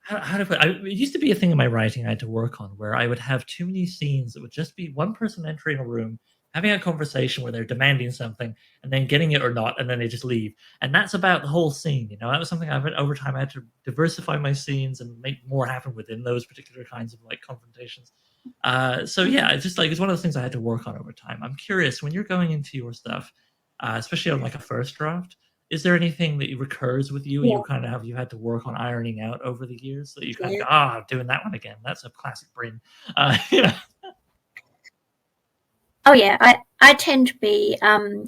Speaker 1: how to put it used to be a thing in my writing I had to work on, where I would have too many scenes that would just be one person entering a room, having a conversation where they're demanding something, and then getting it or not, and then they just leave. And that's about the whole scene. You know, that was something over time I had to diversify my scenes and make more happen within those particular kinds of like confrontations. So yeah, it's just like it's one of those things I had to work on over time. I'm curious, when you're going into your stuff, especially on like a first draft, is there anything that recurs with you and
Speaker 2: Yeah.
Speaker 1: you had to work on ironing out over the years that you kind of
Speaker 2: Yeah.
Speaker 1: go, ah, doing that one again? That's a classic Bryn. You know?
Speaker 2: Oh yeah, I tend to be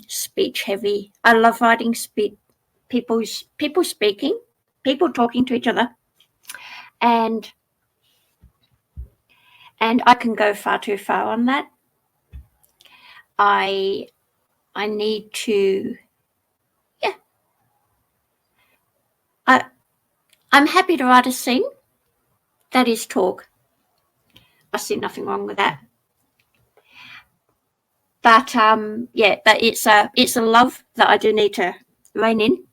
Speaker 2: speech heavy. I love writing people speaking, people talking to each other, and I can go far too far on that. I need to, yeah. I'm happy to write a scene that is talk. I see nothing wrong with that. But yeah, but it's a love that I do need to rein in.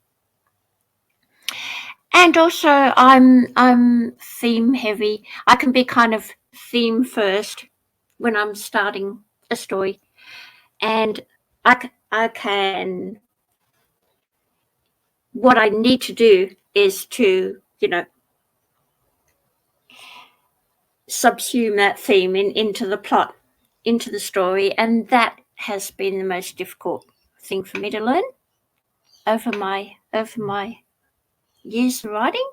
Speaker 2: And also, I'm theme heavy. I can be kind of theme first when I'm starting a story, and I can. What I need to do is to, you know, subsume that theme into the plot, into the story, and that has been the most difficult thing for me to learn over my years of writing.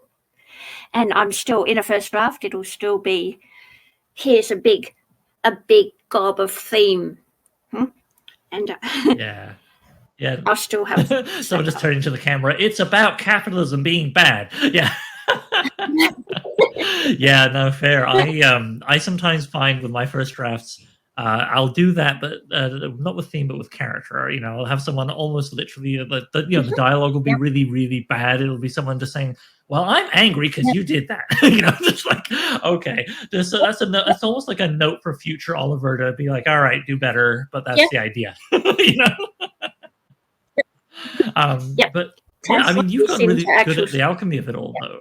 Speaker 2: And I'm still in a first draft. It'll still be, here's a big gob of theme, and
Speaker 1: Yeah. Yeah.
Speaker 2: I'll still have
Speaker 1: Someone just turning to the camera. It's about capitalism being bad. Yeah. Yeah, no, fair. I sometimes find with my first drafts, I'll do that, but not with theme, but with character. You know, I'll have someone almost literally, you know, the dialogue will be
Speaker 2: Yep.
Speaker 1: really, really bad. It'll be someone just saying, "Well, I'm angry because you did that." You know, just like, okay, that's almost like a note for future Oliver to be like, "All right, do better," but that's
Speaker 2: Yep.
Speaker 1: the idea. You know.
Speaker 2: Yep.
Speaker 1: But yeah, I
Speaker 2: Translate
Speaker 1: mean, you've
Speaker 2: this
Speaker 1: gotten
Speaker 2: into
Speaker 1: really good
Speaker 2: actual.
Speaker 1: at the alchemy of it all, though.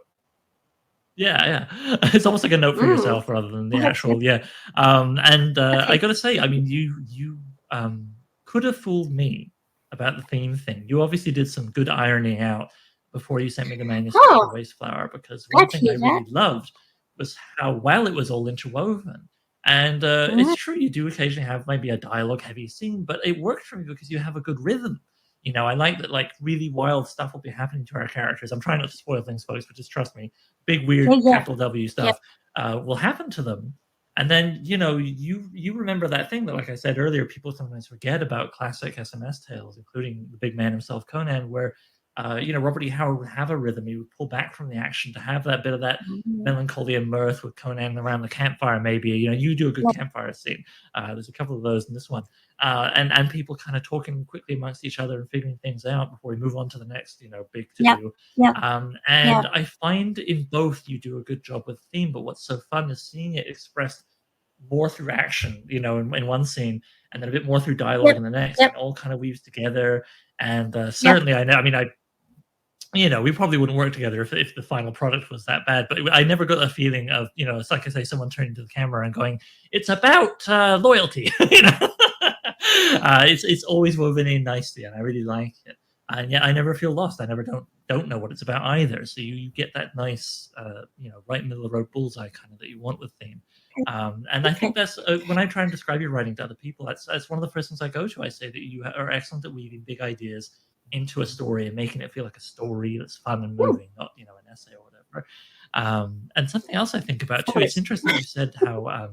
Speaker 1: Yeah, yeah. It's almost like a note for
Speaker 2: Mm.
Speaker 1: yourself rather than the actual, yeah. And I
Speaker 2: Okay.
Speaker 1: gotta say, I mean, you could have fooled me about the theme thing. You obviously did some good ironing out before you sent me the manuscript for
Speaker 2: Oh,
Speaker 1: Waste Flower, because one
Speaker 2: glad to
Speaker 1: thing I
Speaker 2: hear that.
Speaker 1: really loved was how well it was all interwoven. And it's
Speaker 2: Mm.
Speaker 1: true, you do occasionally have maybe a dialogue heavy scene, but it worked for me because you have a good rhythm. You know, I like that, like really wild stuff will be happening to our characters. I'm trying not to spoil things, folks, but just trust me, big weird
Speaker 2: Yeah, yeah,
Speaker 1: capital W
Speaker 2: yeah.
Speaker 1: stuff will happen to them. And then, you know, you remember that thing that, like I said earlier, people sometimes forget about classic SMS tales, including the big man himself, Conan, where you know, Robert E. Howard would have a rhythm. He would pull back from the action to have that bit of that
Speaker 2: Mm.
Speaker 1: melancholy and mirth with Conan around the campfire. Maybe, you know, you do a good
Speaker 2: Yeah,
Speaker 1: campfire scene. There's a couple of those in this one, and people kind of talking quickly amongst each other and figuring things out before we move on to the next, you know, big to
Speaker 2: yeah,
Speaker 1: do.
Speaker 2: yeah, yeah.
Speaker 1: And I find in both you do a good job with theme, but what's so fun is seeing it expressed more through action, you know, in one scene, and then a bit more through dialogue
Speaker 2: Yep,
Speaker 1: in the next, and
Speaker 2: yep.
Speaker 1: it all kind of weaves together. And certainly, I know. I mean, we probably wouldn't work together if the final product was that bad. But I never got a feeling of, it's like I say, someone turning to the camera and going, "It's about loyalty." It's always woven in nicely, and I really like it. And yeah, I never feel lost. I never don't know what it's about either. So you get that nice, right middle of the road bullseye kind of that you want with theme. And I think that's when I try and describe your writing to other people, that's one of the first things I go to. I say that you are excellent at weaving big ideas into a story and making it feel like a story that's fun and moving, not an essay or whatever. And something else I think about too. It's interesting you said how.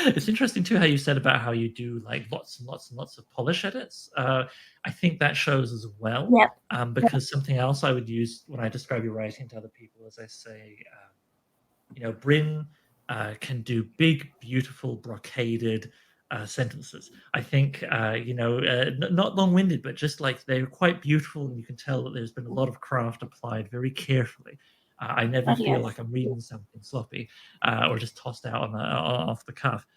Speaker 1: It's interesting too how you said about how you do like lots and lots and lots of polish edits. I think that shows as well.
Speaker 2: Yep.
Speaker 1: Because something else I would use when I describe your writing to other people is I say, Bryn can do big, beautiful, brocaded sentences. I think, not long-winded, but just like they're quite beautiful, and you can tell that there's been a lot of craft applied very carefully. I never feel like I'm reading something sloppy or just tossed out off the cuff.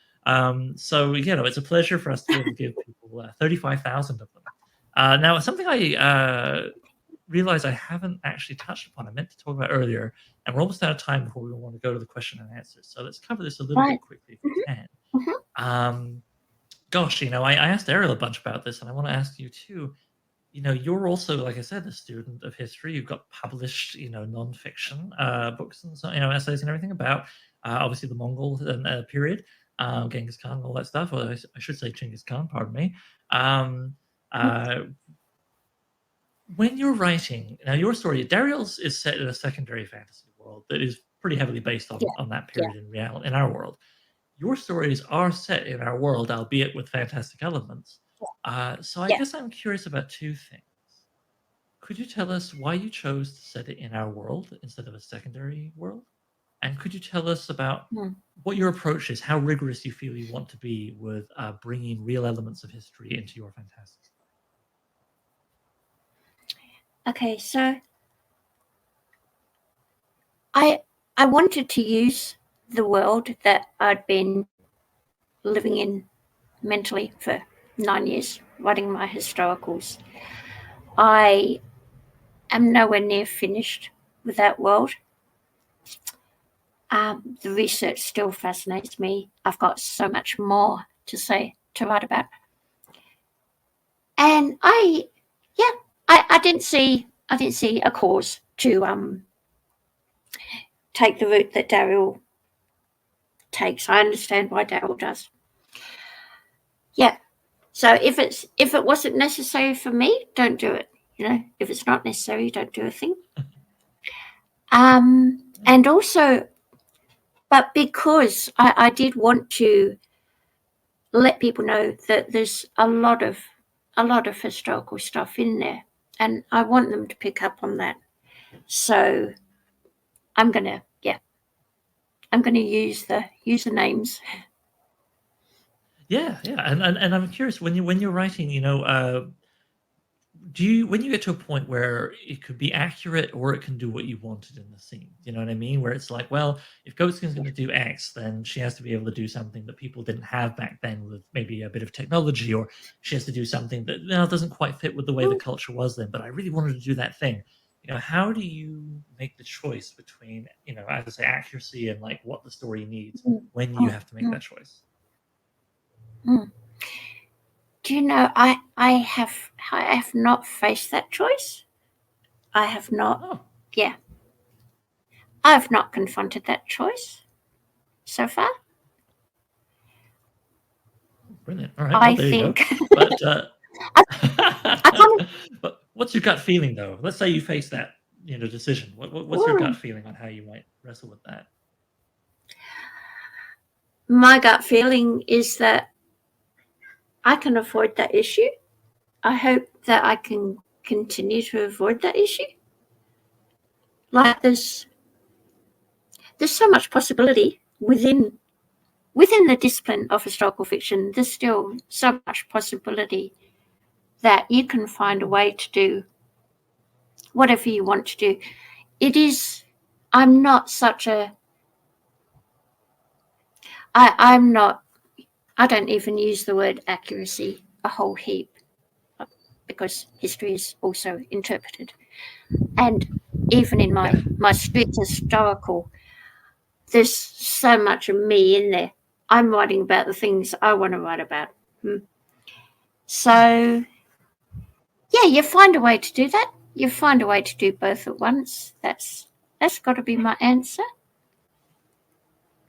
Speaker 1: So, it's a pleasure for us to be able to give people 35,000 of them. Now, something I realize I haven't actually touched upon, I meant to talk about earlier, and we're almost out of time before we want to go to the question and answers. So let's cover this a little bit quickly if we can. Gosh, I asked Dariel a bunch about this, and I want to ask you too. You're also, like I said, a student of history. You've got published, nonfiction books and essays and everything about obviously the Mongol period, Genghis Khan, and all that stuff. Or I should say Genghis Khan. Pardon me. When you're writing now, your story, Dariel's is set in a secondary fantasy world that is pretty heavily based on that period in our world. Your stories are set in our world, albeit with fantastic elements. So I guess I'm curious about two things. Could you tell us why you chose to set it in our world instead of a secondary world? And could you tell us about what your approach is, how rigorous you feel you want to be with bringing real elements of history into your fantastic?
Speaker 2: Okay, so I wanted to use the world that I'd been living in mentally for 9 years, writing my historicals. I am nowhere near finished with that world. The research still fascinates me. I've got so much more to write about. And I didn't see a cause to take the route that Dariel takes. I understand why Dariel does. Yeah. So if it wasn't necessary for me, don't do it. If it's not necessary, don't do a thing. And also, but because I did want to let people know that there's a lot of historical stuff in there, and I want them to pick up on that. So I'm gonna use the names.
Speaker 1: Yeah, and I'm curious when you're writing, when you get to a point where it could be accurate or it can do what you wanted in the scene, you know what I mean? Where it's like, well, if Goatskin's going to do X, then she has to be able to do something that people didn't have back then with maybe a bit of technology, or she has to do something that doesn't quite fit with the way the culture was then. But I really wanted to do that thing. How do you make the choice between, as I say, accuracy and like what the story needs when you have to make that choice?
Speaker 2: Do you know, I have not faced that choice. I have not. Yeah. I have not confronted that choice so far.
Speaker 1: Brilliant. All right. Well, there you go. But, but what's your gut feeling, though? Let's say you face that, decision. What's your gut feeling on how you might wrestle with that?
Speaker 2: My gut feeling is that I can avoid that issue. I hope that I can continue to avoid that issue. Like there's so much possibility within the discipline of historical fiction. There's still so much possibility that you can find a way to do whatever you want to do. I'm not such a I don't even use the word accuracy a whole heap. because history is also interpreted. And even in my strict historical, there's so much of me in there. I'm writing about the things I want to write about. So, yeah, you find a way to do that. You find a way to do both at once. That's got to be my answer.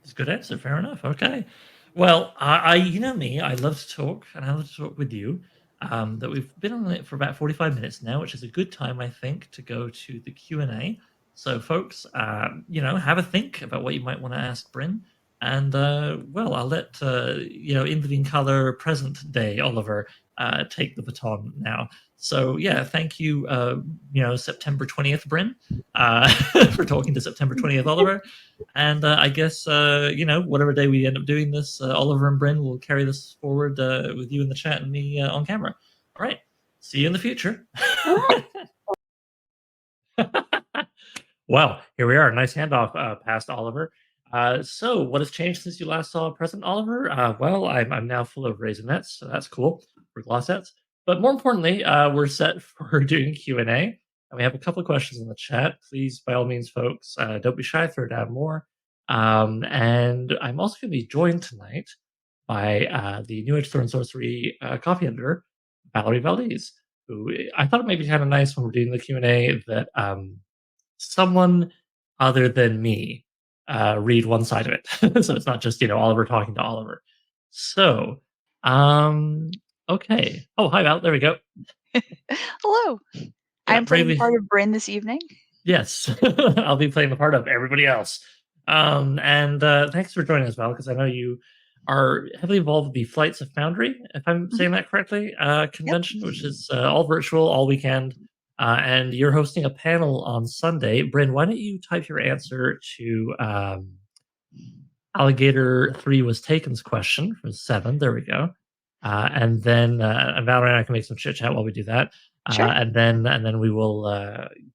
Speaker 1: That's a good answer. Fair enough. Okay. Well, you know me, I love to talk, and I love to talk with you. That we've been on it for about 45 minutes now, which is a good time, I think, to go to the Q&A. So, folks, have a think about what you might want to ask Bryn. And, well, I'll let, in living color, present day Oliver take the baton now. So, yeah, thank you, September 20th, Bryn, for talking to September 20th, Oliver. And I guess, whatever day we end up doing this, Oliver and Bryn will carry this forward with you in the chat and me on camera. All right. See you in the future. Well, here we are. Nice handoff past Oliver. So what has changed since you last saw President Oliver? Well, I'm now full of Raisinets, so that's cool for Glossets. But more importantly, we're set for doing Q&A. And we have a couple of questions in the chat. Please, by all means, folks, don't be shy, throw down more. And I'm also going to be joined tonight by the New Age Sword and Sorcery copy editor, Valerie Valdez, who I thought it might be kind of nice when we're doing the Q&A that someone other than me read one side of it. So it's not just, Oliver talking to Oliver. So, okay. Oh, hi, Val. There we go.
Speaker 3: Hello.
Speaker 1: Yeah,
Speaker 3: I'm playing the part of Bryn this evening.
Speaker 1: Yes. I'll be playing the part of everybody else. And thanks for joining us, Val, because I know you are heavily involved with the Flights of Foundry, if I'm saying that correctly, convention, which is all virtual, all weekend. And you're hosting a panel on Sunday. Bryn, why don't you type your answer to Alligator 3 was taken's question from 7. There we go. And then Valerie and I can make some chit chat while we do that.
Speaker 3: Sure.
Speaker 1: And then we will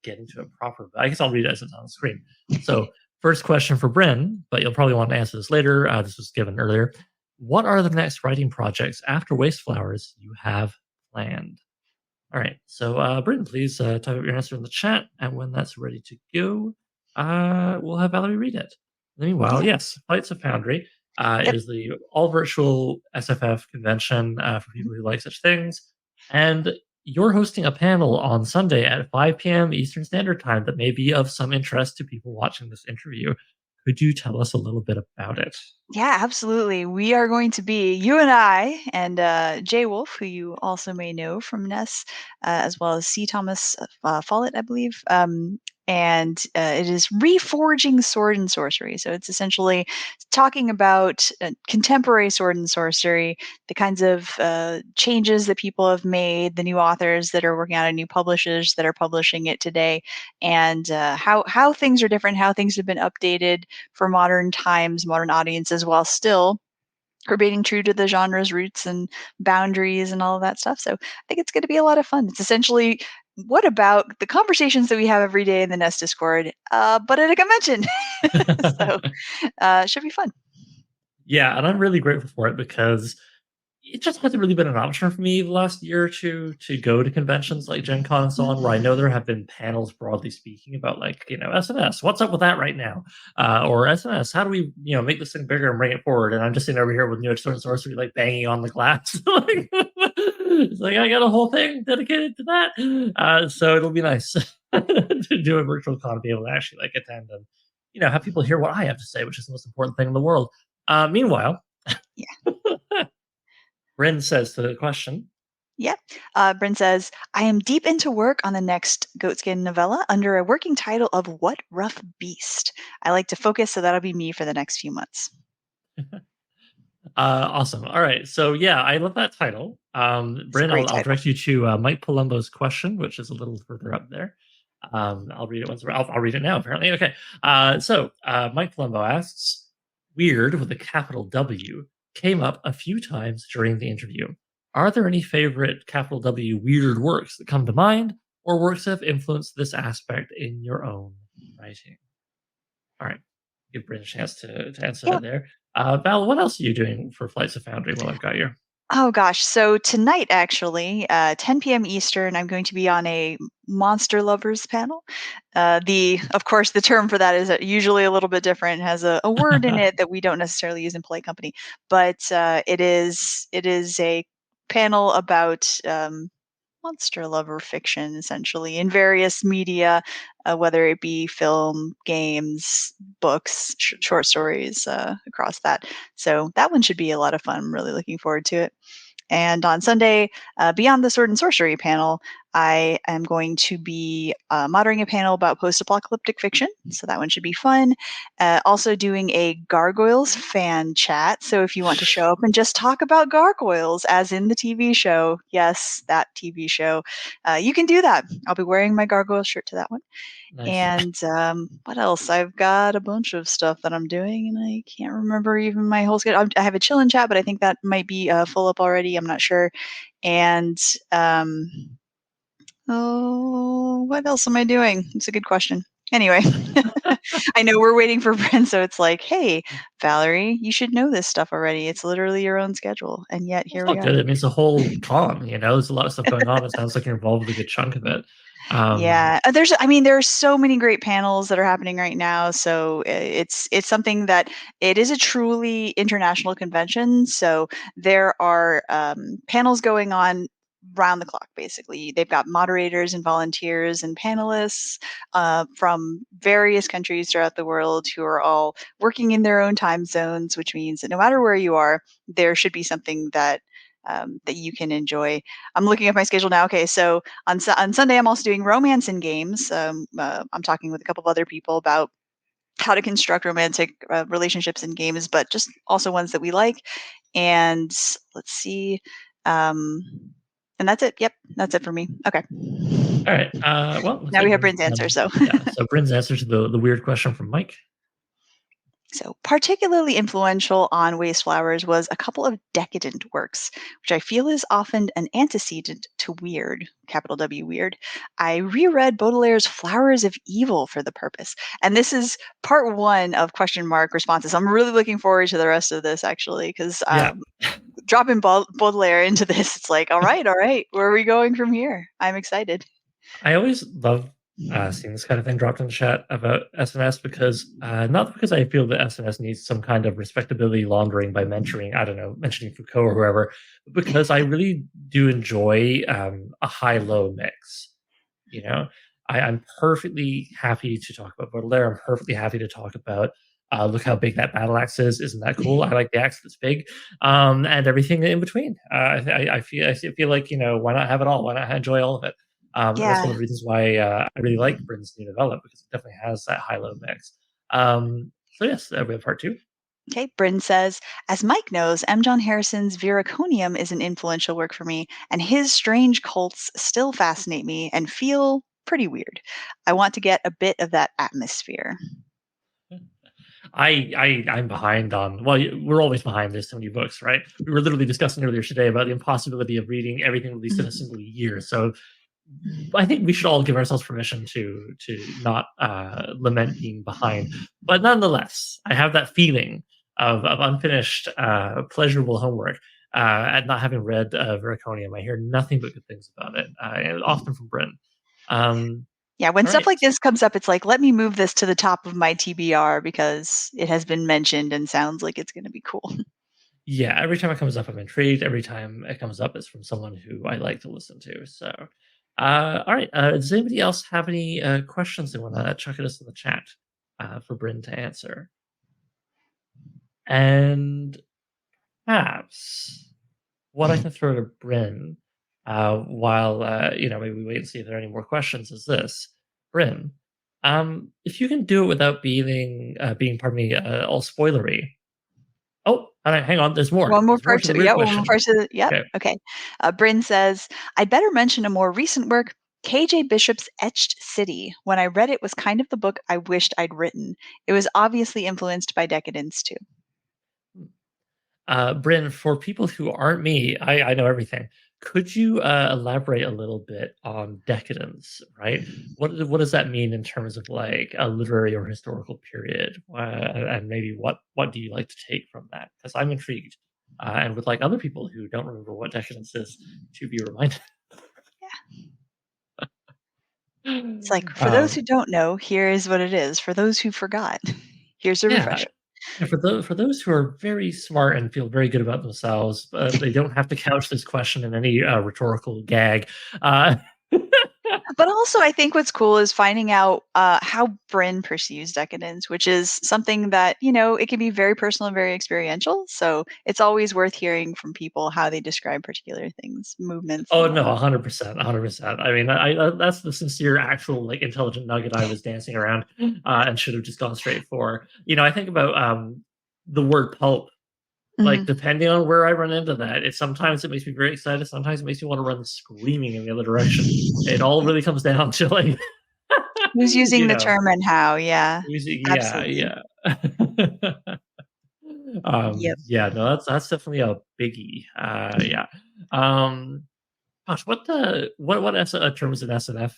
Speaker 1: get into it proper. I guess I'll read it as it's on the screen. So first question for Bryn, but you'll probably want to answer this later. This was given earlier. What are the next writing projects after Waste Flowers you have planned? All right. So Bryn, please type up your answer in the chat. And when that's ready to go, we'll have Valerie read it. Meanwhile, yes, Flights of Foundry is the all-virtual SFF convention for people who like such things. And you're hosting a panel on Sunday at 5 p.m. Eastern Standard Time that may be of some interest to people watching this interview. Could you tell us a little bit about it?
Speaker 3: Yeah, absolutely. We are going to be, you and I, and Jay Wolf, who you also may know from Ness, as well as C. Thomas Follett, I believe. And it is reforging sword and sorcery. So it's essentially talking about contemporary sword and sorcery, the kinds of changes that people have made, the new authors that are working on it, new publishers that are publishing it today, and how things are different, how things have been updated for modern times, modern audiences, while still remaining true to the genre's roots and boundaries and all of that stuff. So I think it's going to be a lot of fun. It's essentially what about the conversations that we have every day in the Nest Discord, but at a convention. So it should be fun.
Speaker 1: Yeah, and I'm really grateful for it because it just hasn't really been an option for me the last year or two to go to conventions like Gen Con and so on, where I know there have been panels, broadly speaking, about SNS, what's up with that right now? Or SNS, how do we, make this thing bigger and bring it forward? And I'm just sitting over here with New Age Sword and Sorcery, banging on the glass. It's I got a whole thing dedicated to that. So it'll be nice to do a virtual con and be able to actually attend and, have people hear what I have to say, which is the most important thing in the world. Meanwhile, Bryn says to the question.
Speaker 3: Yeah. Bryn says, I am deep into work on the next Goatskin novella under a working title of What Rough Beast. I like to focus, so that'll be me for the next few months.
Speaker 1: Awesome. All right. So yeah, I love that title. Bryn, I'll direct you to Mike Palumbo's question, which is a little further up there. I'll read it once. I'll read it now, apparently. Okay. So Mike Palumbo asks, weird with a capital W came up a few times during the interview. Are there any favorite capital W weird works that come to mind, or works that have influenced this aspect in your own writing? All right. Give Bryn a chance to answer that there. Val, what else are you doing for Flights of Foundry while I've got you?
Speaker 3: Oh gosh, so tonight actually, 10 p.m. Eastern, I'm going to be on a monster lovers panel. Of course, the term for that is usually a little bit different. It has a word in it that we don't necessarily use in polite company, but it is a panel about monster lover fiction, essentially, in various media, whether it be film, games, books, short stories, across that. So that one should be a lot of fun. I'm really looking forward to it. And on Sunday, Beyond the Sword and Sorcery panel, I am going to be moderating a panel about post-apocalyptic fiction. So that one should be fun. Also doing a Gargoyles fan chat. So if you want to show up and just talk about gargoyles, as in the TV show, yes, that TV show, you can do that. I'll be wearing my gargoyle shirt to that one.
Speaker 1: Nice.
Speaker 3: And what else? I've got a bunch of stuff that I'm doing, and I can't remember even my whole schedule. I have a chill and chat, but I think that might be full up already. I'm not sure. And what else am I doing? It's a good question. Anyway, I know we're waiting for Bryn, so it's like, hey, Valerie, you should know this stuff already. It's literally your own schedule, and yet
Speaker 1: It's
Speaker 3: here
Speaker 1: all
Speaker 3: we are.
Speaker 1: good. I mean, it's a whole con, there's a lot of stuff going on. It sounds like you're involved with a good chunk of it.
Speaker 3: Yeah, there are so many great panels that are happening right now. So it's something that it is a truly international convention. So there are panels going on round the clock. Basically, they've got moderators and volunteers and panelists from various countries throughout the world who are all working in their own time zones, which means that no matter where you are, there should be something that you can enjoy. I'm looking at my schedule now. Okay, so on Sunday, I'm also doing romance in games. I'm talking with a couple of other people about how to construct romantic relationships in games, but just also ones that we like. And let's see. And that's it. Yep, that's it for me. Okay.
Speaker 1: All right. Well, looks
Speaker 3: Now
Speaker 1: like
Speaker 3: we have Bryn's answer. So
Speaker 1: yeah. So Bryn's answer to the weird question from Mike.
Speaker 3: So, particularly influential on Waste Flowers was a couple of decadent works, which I feel is often an antecedent to weird, capital W weird. I reread Baudelaire's Flowers of Evil for the purpose. And this is part one of question mark responses. I'm really looking forward to the rest of this, actually, because
Speaker 1: Yeah.
Speaker 3: dropping Baudelaire into this, it's like, all right, where are we going from here? I'm excited.
Speaker 1: I always love seeing this kind of thing dropped in the chat about SNS because not because I feel that SNS needs some kind of respectability laundering by mentioning Foucault or whoever, but because I really do enjoy a high-low mix. I'm perfectly happy to talk about Baudelaire. I'm perfectly happy to talk about look how big that battle axe is. Isn't that cool? I like the axe that's big, and everything in between. I feel like why not have it all? Why not enjoy all of it? That's one of the reasons why I really like Bryn's new novella, because it definitely has that high-low mix. So yes, we have part two.
Speaker 3: Okay, Bryn says, as Mike knows, M. John Harrison's Viraconium is an influential work for me, and his strange cults still fascinate me and feel pretty weird. I want to get a bit of that atmosphere.
Speaker 1: I'm behind on. Well, we're always behind. There's so many books, right? We were literally discussing earlier today about the impossibility of reading everything released in a single year. So I think we should all give ourselves permission to not lament being behind. But nonetheless, I have that feeling of unfinished, pleasurable homework at not having read Viraconium. I hear nothing but good things about it, and often from Bryn.
Speaker 3: Yeah, when stuff like this comes up, it's like, let me move this to the top of my TBR because it has been mentioned and sounds like it's going to be cool.
Speaker 1: Yeah, every time it comes up, I'm intrigued. Every time it comes up, it's from someone who I like to listen to. So, all right. Does anybody else have any questions they want to chuck at us in the chat for Bryn to answer? And perhaps what I can throw to Bryn while maybe we wait and see if there are any more questions is this. Bryn, if you can do it without being pardon me, all spoilery. Oh, all right, hang on. There's more.
Speaker 3: One more
Speaker 1: There's more
Speaker 3: part
Speaker 1: to the
Speaker 3: to
Speaker 1: weird
Speaker 3: yeah, one
Speaker 1: question.
Speaker 3: more part to the yep. Okay. Bryn says, I'd better mention a more recent work, KJ Bishop's Etched City. When I read it was kind of the book I wished I'd written. It was obviously influenced by Decadence too.
Speaker 1: Bryn, for people who aren't me, I know everything. Could you elaborate a little bit on decadence, right? What does that mean in terms of like a literary or historical period? And maybe what do you like to take from that? Because I'm intrigued. and would like other people who don't remember what decadence is to be reminded.
Speaker 3: It's like, for those who don't know, here is what it is. For those who forgot, here's a refresher.
Speaker 1: Yeah, for those who are very smart and feel very good about themselves, they don't have to couch this question in any rhetorical gag.
Speaker 3: But also, I think what's cool is finding out how Bryn perceives decadence, which is something that, it can be very personal and very experiential. So it's always worth hearing from people how they describe particular things, movements.
Speaker 1: Oh
Speaker 3: and
Speaker 1: no,
Speaker 3: whatnot.
Speaker 1: 100%, 100%. I mean, I that's the sincere, actual, like, intelligent nugget I was dancing around, and should have just gone straight for. I think about the word pulp. Like,
Speaker 3: Mhm.
Speaker 1: depending on where I run into that, sometimes it makes me very excited. Sometimes it makes me want to run screaming in the other direction. It all really comes down to like,
Speaker 3: Who's using
Speaker 1: you
Speaker 3: the
Speaker 1: know,
Speaker 3: term and how? Yeah,
Speaker 1: yeah,
Speaker 3: absolutely.
Speaker 1: yeah.
Speaker 3: Yep.
Speaker 1: Yeah, no, that's definitely a biggie. Yeah. Um, Gosh, what terms in SNF,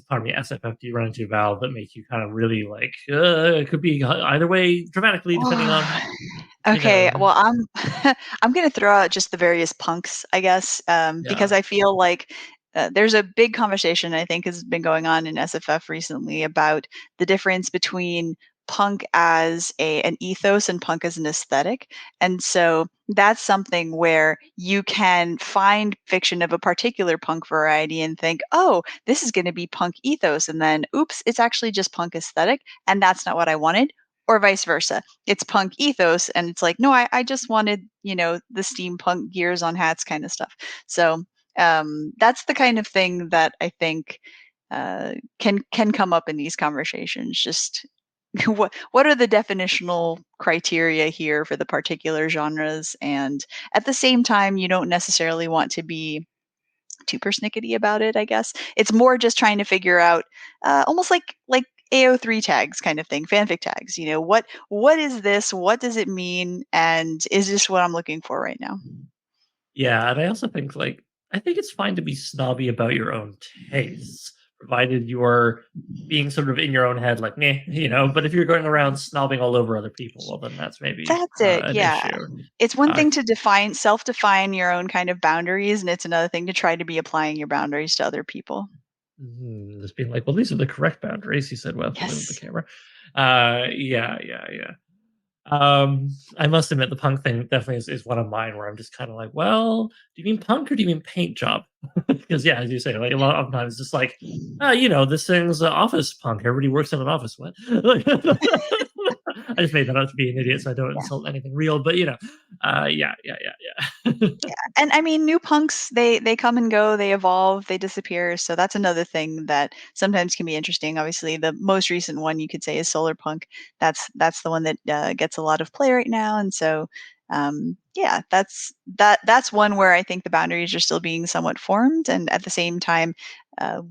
Speaker 1: pardon me, SFF do you run into, Val, that make you kind of really like? It could be either way, dramatically, depending on you
Speaker 3: Okay,
Speaker 1: know.
Speaker 3: well, I'm I'm gonna throw out just the various punks, I guess, because
Speaker 1: Yeah.
Speaker 3: I feel like there's a big conversation I think has been going on in SFF recently about the difference between punk as an ethos and punk as an aesthetic, and so that's something where you can find fiction of a particular punk variety and think, oh, this is going to be punk ethos, and then oops, it's actually just punk aesthetic, and that's not what I wanted, or vice versa, it's punk ethos and it's like, no, I just wanted, the steampunk gears on hats kind of stuff. So that's the kind of thing that I think can come up in these conversations. Just what are the definitional criteria here for the particular genres, and at the same time you don't necessarily want to be too persnickety about it, I guess. It's more just trying to figure out, almost like AO3 tags kind of thing, fanfic tags. What is this? What does it mean? And is this what I'm looking for right now?
Speaker 1: Yeah, and I also think, like, I think it's fine to be snobby about your own tastes, provided you're being sort of in your own head, like, "Meh," but if you're going around snobbing all over other people, well, then that's maybe,
Speaker 3: That's it.
Speaker 1: an
Speaker 3: Yeah.
Speaker 1: issue.
Speaker 3: It's one
Speaker 1: Uh,
Speaker 3: thing to self-define your own kind of boundaries, and it's another thing to try to be applying your boundaries to other people.
Speaker 1: just being like, "Well, these are the correct boundaries," he said, while fooling with the
Speaker 3: Yes.
Speaker 1: camera. Yeah, yeah, yeah. I must admit the punk thing definitely is one of mine where I'm just kind of like, well, do you mean punk or do you mean paint job? Because yeah, as you say, like a lot of times it's just like, this thing's office punk. Everybody works in an office. What? I just made that up to be an idiot, so I don't insult anything real. But yeah, yeah, yeah, yeah.
Speaker 3: Yeah, and I mean, new punks, they come and go, they evolve, they disappear, so that's another thing that sometimes can be interesting. Obviously, the most recent one you could say is solar punk. That's the one that gets a lot of play right now, and so yeah, that's one where I think the boundaries are still being somewhat formed, and at the same time,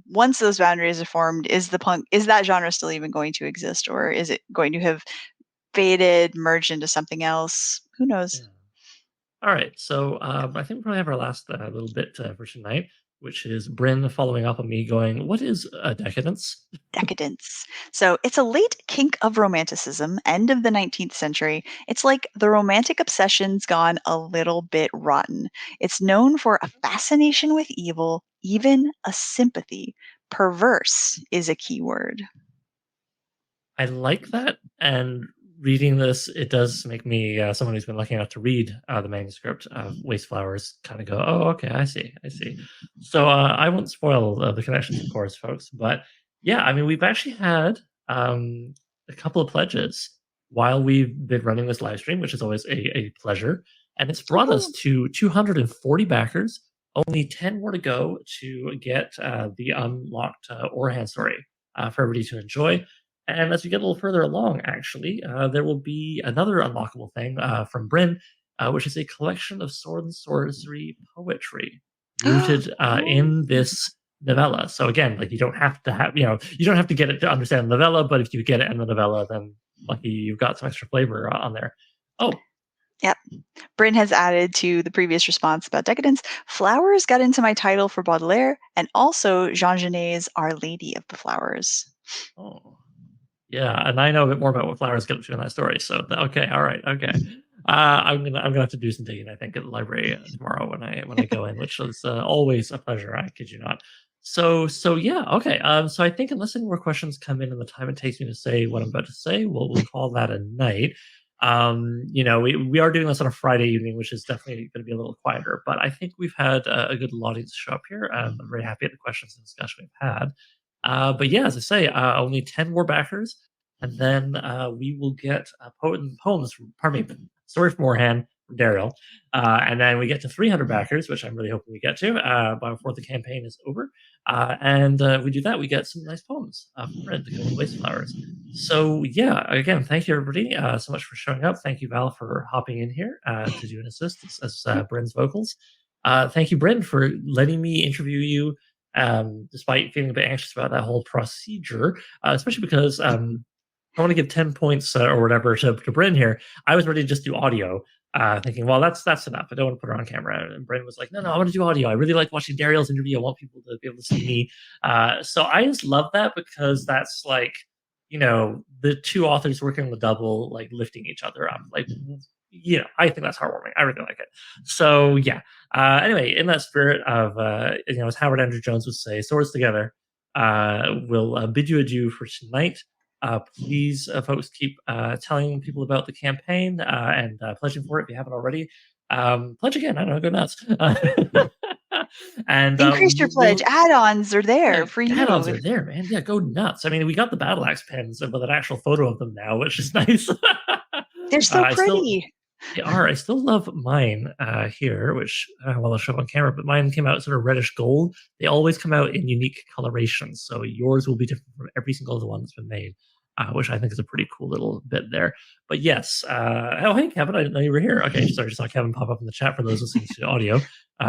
Speaker 3: once those boundaries are formed, is that genre still even going to exist, or is it going to have faded, merged into something else? Who
Speaker 1: Yeah.
Speaker 3: knows?
Speaker 1: All right, so I think we probably have our last little bit for tonight, which is Bryn following up on me going, "What is a decadence?"
Speaker 3: Decadence. So it's a late kink of romanticism, end of the 19th century. It's like the romantic obsession's gone a little bit rotten. It's known for a fascination with evil, even a sympathy. Perverse is a key word.
Speaker 1: I like that, and reading this, it does make me, someone who's been lucky enough to read the manuscript of Waste Flowers, kind of go, "Oh, okay, I see, I see." So I won't spoil the connections, of course, folks, but yeah, I mean, we've actually had a couple of pledges while we've been running this live stream, which is always a pleasure, and it's brought us
Speaker 3: Woohoo.
Speaker 1: to 240 backers. Only 10 more to go to get the unlocked Orhan story for everybody to enjoy. And as we get a little further along, actually, there will be another unlockable thing from Bryn, which is a collection of sword and sorcery poetry rooted
Speaker 3: Oh.
Speaker 1: in this novella. So again, like you don't have to have, you don't have to get it to understand the novella, but if you get it in the novella, then lucky you've got some extra flavor on there. Oh,
Speaker 3: Yep. Bryn has added to the previous response about decadence. Flowers got into my title for Baudelaire and also Jean Genet's Our Lady of the Flowers.
Speaker 1: oh. Yeah, and I know a bit more about what flowers get up to in that story. So okay, all right, okay. I'm gonna have to do some digging, I think, at the library tomorrow when I go in, which is always a pleasure. I kid you not. So yeah, okay. So I think unless any more questions come in the time it takes me to say what I'm about to say, we'll call that a night. We are doing this on a Friday evening, which is definitely going to be a little quieter, but I think we've had a good audience show up here. I'm very happy at the questions and discussion we've had. But yeah, as I say, only 10 more backers, and then we will get poems from, pardon me, story from Warhand from Dariel, and then we get to 300 backers, which I'm really hoping we get to before the campaign is over. And we do that, we get some nice poems from Bryn to go with Waste Flowers. So yeah, again, thank you everybody so much for showing up. Thank you, Val, for hopping in here to do an assist as Bryn's vocals. Thank you, Bryn, for letting me interview you, despite feeling a bit anxious about that whole procedure, especially because I want to give 10 points or whatever to Bryn here. I was ready to just do audio, thinking, well, that's enough. I don't want to put her on camera. And Bryn was like, no, I want to do audio. I really like watching Dariel's interview. I want people to be able to see me. So I just love that, because that's like, the two authors working on the double, like lifting each other up. Like, I think that's heartwarming. I really like it. So yeah. Anyway, in that spirit of, as Howard Andrew Jones would say, swords together, we'll bid you adieu for tonight. Please, folks, keep telling people about the campaign and pledging for it if you haven't already. Pledge again. I don't know, go nuts. And
Speaker 3: increase your pledge. Add-ons are there for you.
Speaker 1: Add-ons are there, man. Yeah, go nuts. I mean, we got the battle axe pens with an actual photo of them now, which is nice.
Speaker 3: They're so pretty.
Speaker 1: They are. I still love mine here, which I'll show up on camera, but mine came out sort of reddish gold. They always come out in unique colorations, so yours will be different from every single one that's been made, which I think is a pretty cool little bit there. But yes, oh, hey, Kevin, I didn't know you were here. Okay, sorry, I just saw Kevin pop up in the chat for those listening to audio,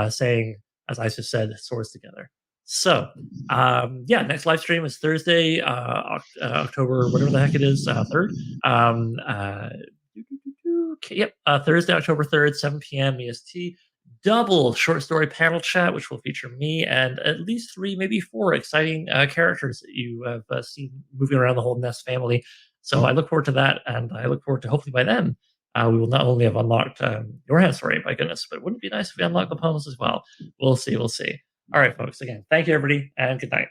Speaker 1: saying, as I just said, swords together. So, next live stream is Thursday, October, whatever the heck it is, 3rd. Thursday, October 3rd, 7 p.m. EST. Double short story panel chat, which will feature me and at least 3, maybe 4 exciting characters that you have seen moving around the whole Nest family. So I look forward to that, and I look forward to hopefully by then we will not only have unlocked your hand story, my goodness, but wouldn't it be nice if we unlocked the poems as well? We'll see. All right, folks. Again, thank you, everybody, and good night.